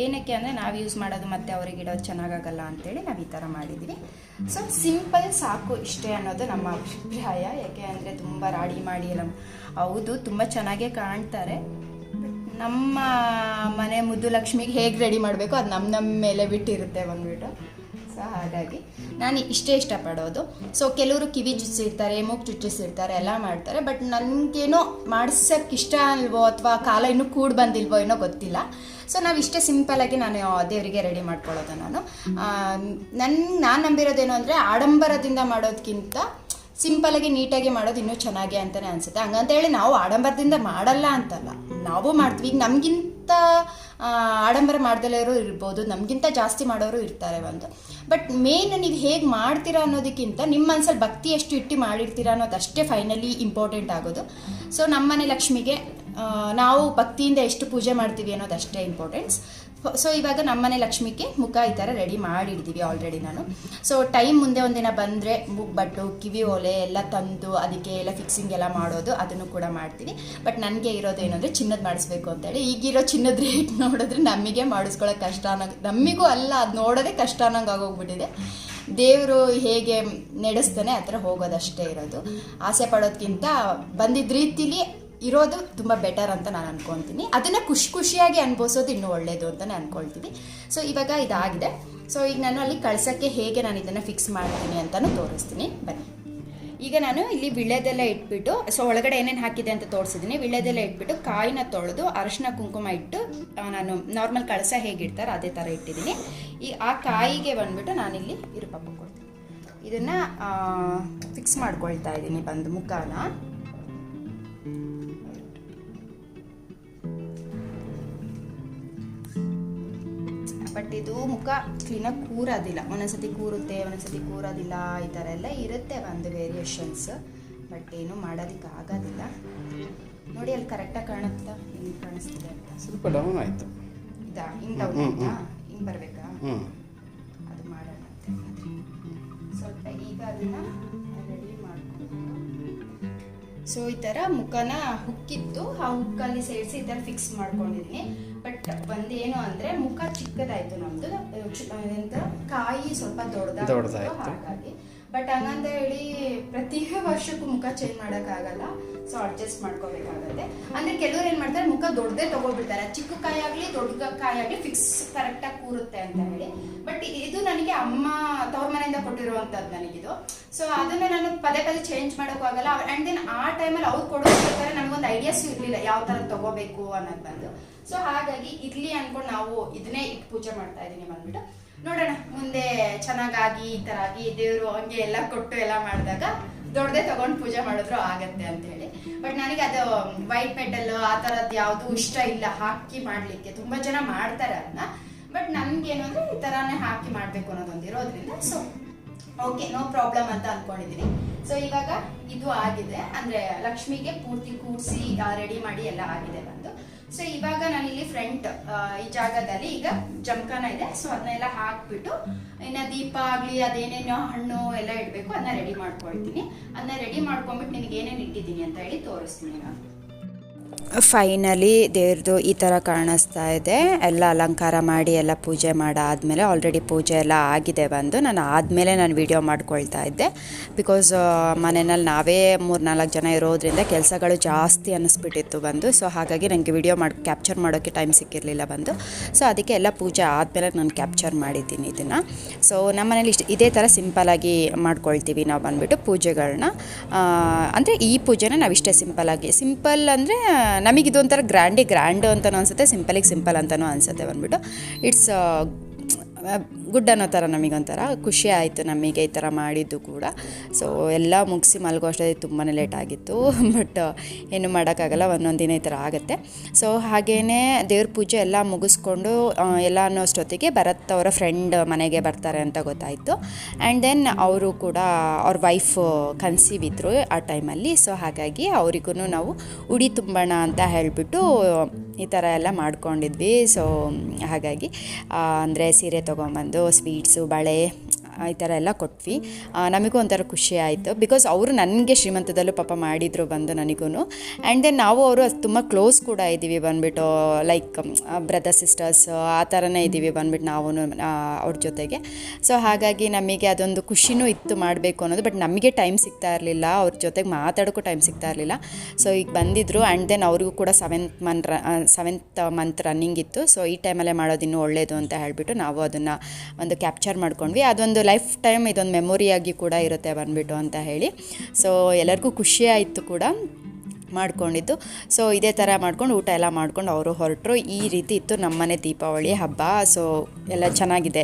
ಏನಕ್ಕೆ ಅಂದರೆ ನಾವು ಯೂಸ್ ಮಾಡೋದು ಮತ್ತು ಅವ್ರಿಗೆ ಇಡೋದು ಚೆನ್ನಾಗಾಗಲ್ಲ ಅಂತೇಳಿ ನಾವು ಈ ಥರ ಮಾಡಿದ್ದೀವಿ. ಸೊ ಸಿಂಪಲ್ ಸಾಕು ಇಷ್ಟೇ ಅನ್ನೋದು ನಮ್ಮ ಅಭಿಪ್ರಾಯ. ಯಾಕೆ ಅಂದರೆ ತುಂಬ ರಾಡಿ ಮಾಡಿ ಎಲ್ಲ ಹೌದು ತುಂಬ ಚೆನ್ನಾಗೇ ಕಾಣ್ತಾರೆ. ನಮ್ಮ ಮನೆ ಮುದ್ದು ಲಕ್ಷ್ಮಿಗೆ ಹೇಗೆ ರೆಡಿ ಮಾಡಬೇಕು ಅದು ನಮ್ಮ ಮೇಲೆ ಬಿಟ್ಟಿರುತ್ತೆ ಬಂದ್ಬಿಟ್ಟು. ಸೊ ಹಾಗಾಗಿ ನಾನು ಇಷ್ಟೇ ಇಷ್ಟಪಡೋದು. ಸೊ ಕೆಲವರು ಕಿವಿ ಚುಚ್ಚಿರ್ತಾರೆ, ಮೂಗು ಚುಚ್ಚಿಸಿರ್ತಾರೆ, ಎಲ್ಲ ಮಾಡ್ತಾರೆ. ಬಟ್ ನನಗೇನೋ ಮಾಡ್ಸೋಕ್ಕೆ ಇಷ್ಟ ಅಲ್ವೋ ಅಥವಾ ಕಾಲ ಇನ್ನೂ ಕೂಡಿ ಬಂದಿಲ್ವೋ ಏನೋ ಗೊತ್ತಿಲ್ಲ. ಸೊ ನಾವು ಇಷ್ಟೇ ಸಿಂಪಲಾಗಿ ನಾನು ದೇವರಿಗೆ ರೆಡಿ ಮಾಡ್ಕೊಳ್ಳೋದು. ನಾನು ನಂಬಿರೋದೇನು ಅಂದರೆ ಆಡಂಬರದಿಂದ ಮಾಡೋದಕ್ಕಿಂತ ಸಿಂಪಲಾಗಿ ನೀಟಾಗಿ ಮಾಡೋದು ಇನ್ನೂ ಚೆನ್ನಾಗಿ ಅಂತಲೇ ಅನಿಸುತ್ತೆ. ಹಂಗಂತೇಳಿ ನಾವು ಆಡಂಬರದಿಂದ ಮಾಡಲ್ಲ ಅಂತಲ್ಲ, ನಾವು ಮಾಡ್ತೀವಿ. ಈಗ ನಮಗಿಂತ ಆಡಂಬರ ಮಾಡ್ದಲೇ ಇರ್ಬೋದು, ನಮಗಿಂತ ಜಾಸ್ತಿ ಮಾಡೋರು ಇರ್ತಾರೆ ಬಟ್ ಮೇನ್ ನೀವು ಹೇಗೆ ಮಾಡ್ತೀರಾ ಅನ್ನೋದಕ್ಕಿಂತ ನಿಮ್ಮ ಮನಸ್ಸಲ್ಲಿ ಭಕ್ತಿ ಎಷ್ಟು ಇಟ್ಟು ಮಾಡಿರ್ತೀರಾ ಅನ್ನೋದು ಅಷ್ಟೇ ಫೈನಲಿ ಇಂಪಾರ್ಟೆಂಟ್ ಆಗೋದು. ಸೊ ನಮ್ಮನೆ ಲಕ್ಷ್ಮಿಗೆ ನಾವು ಭಕ್ತಿಯಿಂದ ಎಷ್ಟು ಪೂಜೆ ಮಾಡ್ತೀವಿ ಅನ್ನೋದು ಅಷ್ಟೇ ಇಂಪಾರ್ಟೆನ್ಸ್. ಸೊ ಇವಾಗ ನಮ್ಮನೆ ಲಕ್ಷ್ಮಿಗೆ ಮುಖ ಈ ಥರ ರೆಡಿ ಮಾಡಿಡ್ತೀವಿ ಆಲ್ರೆಡಿ ನಾನು. ಸೊ ಟೈಮ್ ಮುಂದೆ ಒಂದಿನ ಬಂದರೆ ಬಟ್ಟು ಕಿವಿ ಓಲೆ ಎಲ್ಲ ತಂದು ಅದಕ್ಕೆ ಎಲ್ಲ ಫಿಕ್ಸಿಂಗ್ ಎಲ್ಲ ಮಾಡೋದು ಅದನ್ನು ಕೂಡ ಮಾಡ್ತೀವಿ. ಬಟ್ ನನಗೆ ಇರೋದು ಏನಂದರೆ ಚಿನ್ನದ ಮಾಡಿಸ್ಬೇಕು ಅಂತೇಳಿ. ಈಗಿರೋ ಚಿನ್ನದ ರೇಟ್ ನೋಡಿದ್ರೆ ನಮಗೆ ಮಾಡಿಸ್ಕೊಳ್ಳೋಕೆ ಕಷ್ಟ ನಮಗೂ ಅಲ್ಲ, ಅದು ನೋಡೋದೇ ಕಷ್ಟ ಅನ್ನೋಂಗೆ ಆಗೋಗ್ಬಿಟ್ಟಿದೆ. ದೇವರು ಹೇಗೆ ನಡೆಸ್ತಾನೆ ಆ ಥರ ಹೋಗೋದಷ್ಟೇ ಇರೋದು. ಆಸೆ ಪಡೋದಕ್ಕಿಂತ ಬಂದಿದ್ದ ರೀತಿಲಿ ಇರೋದು ತುಂಬ ಬೆಟರ್ ಅಂತ ನಾನು ಅನ್ಕೊತೀನಿ. ಅದನ್ನು ಖುಷಿಯಾಗಿ ಅನುಭವಿಸೋದು ಇನ್ನೂ ಒಳ್ಳೆಯದು ಅಂತ ನಾನು ಅಂದ್ಕೊಳ್ತೀನಿ. ಸೊ ಇವಾಗ ಇದಾಗಿದೆ. ಸೊ ಈಗ ನಾನು ಅಲ್ಲಿ ಕಳ್ಸೋಕ್ಕೆ ಹೇಗೆ ನಾನು ಇದನ್ನು ಫಿಕ್ಸ್ ಮಾಡ್ತೀನಿ ಅಂತಲೂ ತೋರಿಸ್ತೀನಿ ಬನ್ನಿ. ಈಗ ನಾನು ಇಲ್ಲಿ ವಿಳ್ಯದೆಲ್ಲ ಇಟ್ಬಿಟ್ಟು, ಸೊ ಒಳಗಡೆ ಏನೇನು ಹಾಕಿದೆ ಅಂತ ತೋರಿಸಿದ್ದೀನಿ. ವಿಳ್ಯದೆಲ್ಲ ಇಟ್ಬಿಟ್ಟು ಕಾಯಿನ ತೊಳೆದು ಅರಶಿನ ಕುಂಕುಮ ಇಟ್ಟು ನಾನು ನಾರ್ಮಲ್ ಕಳಸ ಹೇಗಿಡ್ತಾರೆ ಅದೇ ಥರ ಇಟ್ಟಿದ್ದೀನಿ. ಈ ಆ ಕಾಯಿಗೆ ಬಂದ್ಬಿಟ್ಟು ನಾನಿಲ್ಲಿ ಇರುಪಪ್ಪ ಕೊಡ್ತೀನಿ. ಇದನ್ನು ಫಿಕ್ಸ್ ಮಾಡ್ಕೊಳ್ತಾ ಇದ್ದೀನಿ ಬಂದು ಮುಖನ. ಬಟ್ ಇದು ಮುಖ ಕ್ಲೀನಾಗಿ ಕೂರೋದಿಲ್ಲ, ಒಂದೊಂದ್ಸತಿ ಕೂರುತ್ತೆ ಒಂದೊಂದ್ಸತಿ ಕೂರೋದಿಲ್ಲ, ಈ ಥರ ಎಲ್ಲ ಇರುತ್ತೆ ಒಂದು ವೇರಿಯೇಷನ್ಸ್. ಬಟ್ ಏನು ಮಾಡೋದಕ್ಕೆ ಆಗೋದಿಲ್ಲ. ನೋಡಿ ಅಲ್ಲಿ ಕರೆಕ್ಟಾಗಿ ಕಾಣುತ್ತಾ, ಹಿಂಗೆ ಕಾಣಿಸ್ತಿದೆ ಅಂತ. ಸ್ವಲ್ಪ ಡೌನ್ ಆಯಿತು. ಇದಾ ಹಿಂಗೆ ಡೌನ್ ಆಯ್ತಾ? ಹಿಂಗೆ ಬರಬೇಕಾ? ಅದು ಮಾಡೋಣ ಅಂತ ಸ್ವಲ್ಪ. ಈಗ ಅದನ್ನು ರೆಡಿ ಮಾಡ್ಕೊಂಡು ಸೊ ಈ ಥರ ಮುಖನ ಹುಕ್ಕಿತ್ತು, ಆ ಹುಕ್ಕಲ್ಲಿ ಸೇರಿಸಿ ಈ ಥರ ಫಿಕ್ಸ್ ಮಾಡ್ಕೊಂಡಿದ್ದೀನಿ. ಬಟ್ ಒಂದೇನು ಅಂದರೆ ಮುಖ ಚಿಕ್ಕದಾಯಿತು ನಮ್ಮದು, ಎಂತ ಕಾಯಿ ಸ್ವಲ್ಪ ದೊಡ್ಡದಾಯಿತು ಹಾಗಾಗಿ. ಬಟ್ ಹಂಗಂತ ಹೇಳಿ ಪ್ರತಿ ವರ್ಷಕ್ಕೂ ಮುಖ ಚೇಂಜ್ ಮಾಡೋಕ್ಕಾಗಲ್ಲ. ಸೊ ಅಡ್ಜಸ್ಟ್ ಮಾಡ್ಕೋಬೇಕಾಗತ್ತೆ. ಅಂದರೆ ಕೆಲವ್ರು ಏನು ಮಾಡ್ತಾರೆ, ಮುಖ ದೊಡ್ಡದೇ ತೊಗೊಬಿಡ್ತಾರೆ, ಚಿಕ್ಕ ಕಾಯಿ ಆಗಲಿ ದೊಡ್ಡ ಕಾಯಿ ಆಗಲಿ ಫಿಕ್ಸ್ ಕರೆಕ್ಟಾಗಿ ಕೂರುತ್ತೆ ಅಂತ ಹೇಳಿ. ಬಟ್ ಇದು ನನಗೆ ಅಮ್ಮ ತವ್ರ ಮನೆಯಿಂದ ಕೊಟ್ಟಿರುವಂಥದ್ದು ನನಗಿದು. ಸೊ ಅದನ್ನು ನಾನು ಪದೇ ಚೇಂಜ್ ಮಾಡೋಕ್ಕಾಗಲ್ಲ. ಆ್ಯಂಡ್ ದೆನ್ ಆ ಟೈಮಲ್ಲಿ ಅವ್ರು ಕೊಡೋಬೇಕಾದ್ರೆ ನನಗೊಂದು ಐಡಿಯಾಸು ಇರಲಿಲ್ಲ ಯಾವ ಥರ ತೊಗೋಬೇಕು ಅನ್ನೋದು ಬಂದು. ಸೊ ಹಾಗಾಗಿ ಇರ್ಲಿ ಅಂದ್ಕೊಂಡು ನಾವು ಇದನ್ನೇ ಇಟ್ಟು ಪೂಜೆ ಮಾಡ್ತಾ ಇದ್ದೀನಿ ಬಂದ್ಬಿಟ್ಟು. ನೋಡೋಣ ಮುಂದೆ ಚೆನ್ನಾಗಾಗಿ ಈ ಥರ ಆಗಿ ದೇವರು ಹಂಗೆ ಎಲ್ಲ ಕೊಟ್ಟು ಎಲ್ಲ ಮಾಡಿದಾಗ ದೊಡ್ಡದೇ ತಗೊಂಡು ಪೂಜೆ ಮಾಡಿದ್ರು ಆಗತ್ತೆ ಅಂತ ಹೇಳಿ. ಬಟ್ ನನಗೆ ಅದು ವೈಟ್ ಮೆಟಲ್ ಆ ಥರದ್ದು ಯಾವುದು ಇಷ್ಟ ಇಲ್ಲ ಹಾಕಿ ಮಾಡಲಿಕ್ಕೆ. ತುಂಬ ಜನ ಮಾಡ್ತಾರೆ ಅದನ್ನ, ಬಟ್ ನನ್ಗೇನು ಅಂದರೆ ಈ ಥರನೇ ಹಾಕಿ ಮಾಡಬೇಕು ಅನ್ನೋದೊಂದಿರೋದ್ರಿಂದ ಸೊ ಓಕೆ ನೋ ಪ್ರಾಬ್ಲಮ್ ಅಂತ ಅನ್ಕೊಂಡಿದೀನಿ. ಸೊ ಇವಾಗ ಇದು ಆಗಿದೆ, ಅಂದ್ರೆ ಲಕ್ಷ್ಮಿಗೆ ಪೂರ್ತಿ ಕೂರಿಸಿ ರೆಡಿ ಮಾಡಿ ಎಲ್ಲ ಆಗಿದೆ ಬಂದು. ಸೊ ಇವಾಗ ನಾನು ಇಲ್ಲಿ ಫ್ರಂಟ್ ಈ ಜಾಗದಲ್ಲಿ ಈಗ ಜಮಖಾನ ಇದೆ, ಸೊ ಅದನ್ನೆಲ್ಲ ಹಾಕ್ಬಿಟ್ಟು ಇನ್ನ ದೀಪ ಆಗ್ಲಿ ಅದೇನೇನೋ ಹಣ್ಣು ಎಲ್ಲ ಇಡಬೇಕು ಅದನ್ನ ರೆಡಿ ಮಾಡ್ಕೊಳ್ತೀನಿ. ಅದನ್ನ ರೆಡಿ ಮಾಡ್ಕೊಂಡ್ಬಿಟ್ಟು ನಿನಗೆ ಏನೇನು ಇಟ್ಟಿದ್ದೀನಿ ಅಂತ ಹೇಳಿ ತೋರಿಸ್ತೀನಿ ನಾನು. ಫೈನಲಿ ದೇವ್ರದ್ದು ಈ ಥರ ಕಾಣಿಸ್ತಾ ಇದೆ. ಎಲ್ಲ ಅಲಂಕಾರ ಮಾಡಿ ಎಲ್ಲ ಪೂಜೆ ಮಾಡಾದಮೇಲೆ ಆಲ್ರೆಡಿ ಪೂಜೆ ಎಲ್ಲ ಆಗಿದೆ ಬಂದು. ನಾನು ಆದಮೇಲೆ ನಾನು ವೀಡಿಯೋ ಮಾಡ್ಕೊಳ್ತಾ ಇದ್ದೆ, ಬಿಕಾಸ್ ಮನೆಯಲ್ಲಿ ನಾವೇ 3-4 ಜನ ಇರೋದ್ರಿಂದ ಕೆಲಸಗಳು ಜಾಸ್ತಿ ಅನ್ನಿಸ್ಬಿಟ್ಟಿತ್ತು ಬಂದು. ಸೊ ಹಾಗಾಗಿ ನನಗೆ ವೀಡಿಯೋ ಕ್ಯಾಪ್ಚರ್ ಮಾಡೋಕ್ಕೆ ಟೈಮ್ ಸಿಕ್ಕಿರಲಿಲ್ಲ ಬಂದು. ಸೊ ಅದಕ್ಕೆ ಎಲ್ಲ ಪೂಜೆ ಆದಮೇಲೆ ನಾನು ಕ್ಯಾಪ್ಚರ್ ಮಾಡಿದ್ದೀನಿ ಇದನ್ನು. ಸೊ ನಮ್ಮ ಮನೇಲಿ ಇದೇ ಥರ ಸಿಂಪಲಾಗಿ ಮಾಡ್ಕೊಳ್ತೀವಿ ನಾವು ಬಂದುಬಿಟ್ಟು ಪೂಜೆಗಳನ್ನ. ಅಂದರೆ ಈ ಪೂಜೆನ ನಾವು ಇಷ್ಟೇ ಸಿಂಪಲ್ ಅಂದರೆ ನಮಗಿದೊಂಥರ ಗ್ರ್ಯಾಂಡ್ ಅಂತಲೂ ಅನಿಸುತ್ತೆ, ಸಿಂಪಲ್ ಅಂತಲೂ ಅನಿಸುತ್ತೆ ಬಂದ್ಬಿಟ್ಟು. ಇಟ್ಸ್ ಗುಡ್ ಅನ್ನೋ ಥರ ನಮಗೊಂಥರ ಖುಷಿ ಆಯಿತು ನಮಗೆ ಈ ಥರ ಮಾಡಿದ್ದು ಕೂಡ. ಸೊ ಎಲ್ಲ ಮುಗಿಸಿ ಮಲಗೋ ಅಷ್ಟೊತ್ತಿಗೆ ತುಂಬಾ ಲೇಟ್ ಆಗಿತ್ತು, ಬಟ್ ಏನು ಮಾಡೋಕ್ಕಾಗಲ್ಲ, ಒಂದೊಂದು ದಿನ ಈ ಥರ ಆಗುತ್ತೆ. ಸೊ ಹಾಗೆಯೇ ದೇವ್ರ ಪೂಜೆ ಎಲ್ಲ ಮುಗಿಸ್ಕೊಂಡು ಎಲ್ಲ ಅನ್ನೋಷ್ಟೊತ್ತಿಗೆ ಭರತ್ ಅವರ ಫ್ರೆಂಡ್ ಮನೆಗೆ ಬರ್ತಾರೆ ಅಂತ ಗೊತ್ತಾಯಿತು. ಆ್ಯಂಡ್ ದೆನ್ ಅವರು ಕೂಡ ಅವ್ರ ವೈಫ್ ಕನ್ಸೀವ್ ಇದ್ದರು ಆ ಟೈಮಲ್ಲಿ. ಸೊ ಹಾಗಾಗಿ ಅವರಿಗೂ ನಾವು ಉಡಿ ತುಂಬೋಣ ಅಂತ ಹೇಳಿಬಿಟ್ಟು ಈ ಥರ ಎಲ್ಲ ಮಾಡ್ಕೊಂಡಿದ್ವಿ. ಸೊ ಹಾಗಾಗಿ ಅಂದರೆ ಸೀರೆ ತೊಗೊಂಬಂದು ಸ್ವೀಟ್ಸು ಬಳೆ ಈ ಥರ ಎಲ್ಲ ಕೊಟ್ವಿ. ನಮಗೂ ಒಂಥರ ಖುಷಿ ಆಯಿತು, ಬಿಕಾಸ್ ಅವರು ನನಗೆ ಶ್ರೀಮಂತದಲ್ಲೂ ಪಾಪ ಮಾಡಿದರು ಬಂದು ನನಗೂ. ಆ್ಯಂಡ್ ದೆನ್ ನಾವು ಅವರು ತುಂಬ ಕ್ಲೋಸ್ ಕೂಡ ಇದ್ದೀವಿ ಬಂದುಬಿಟ್ಟು, ಲೈಕ್ ಬ್ರದರ್ ಸಿಸ್ಟರ್ಸ್ ಆ ಥರನೇ ಇದ್ದೀವಿ ಬಂದುಬಿಟ್ಟು ನಾವು ಅವ್ರ ಜೊತೆಗೆ. ಸೊ ಹಾಗಾಗಿ ನಮಗೆ ಅದೊಂದು ಖುಷಿನೂ ಇತ್ತು ಮಾಡಬೇಕು ಅನ್ನೋದು, ಬಟ್ ನಮಗೆ ಟೈಮ್ ಸಿಗ್ತಾ ಇರಲಿಲ್ಲ, ಅವ್ರ ಜೊತೆಗೆ ಮಾತಾಡೋಕ್ಕೂ ಟೈಮ್ ಸಿಗ್ತಾ ಇರಲಿಲ್ಲ. ಸೊ ಈಗ ಬಂದಿದ್ದರು. ಆ್ಯಂಡ್ ದೆನ್ ಅವ್ರಿಗೂ ಕೂಡ 7th ಮಂತ್ ರನ್ನಿಂಗ್ ಇತ್ತು. ಸೊ ಈ ಟೈಮಲ್ಲೇ ಮಾಡೋದು ಇನ್ನೂ ಒಳ್ಳೆಯದು ಅಂತ ಹೇಳಿಬಿಟ್ಟು ನಾವು ಅದನ್ನು ಒಂದು ಕ್ಯಾಪ್ಚರ್ ಮಾಡ್ಕೊಂಡ್ವಿ. ಅದೊಂದು ಲೈಫ್ ಟೈಮ್ ಇದೊಂದು ಮೆಮೊರಿಯಾಗಿ ಕೂಡ ಇರುತ್ತೆ ಬಂದುಬಿಟ್ಟು ಅಂತ ಹೇಳಿ. ಸೊ ಎಲ್ಲರಿಗೂ ಖುಷಿ ಆಯಿತು ಕೂಡ ಮಾಡ್ಕೊಂಡಿದ್ದು. ಸೊ ಇದೇ ಥರ ಮಾಡ್ಕೊಂಡು ಊಟ ಎಲ್ಲ ಮಾಡ್ಕೊಂಡು ಅವರು ಹೊರಟರು. ಈ ರೀತಿ ಇತ್ತು ನಮ್ಮನೆ ದೀಪಾವಳಿ ಹಬ್ಬ. ಸೊ ಎಲ್ಲ ಚೆನ್ನಾಗಿದೆ.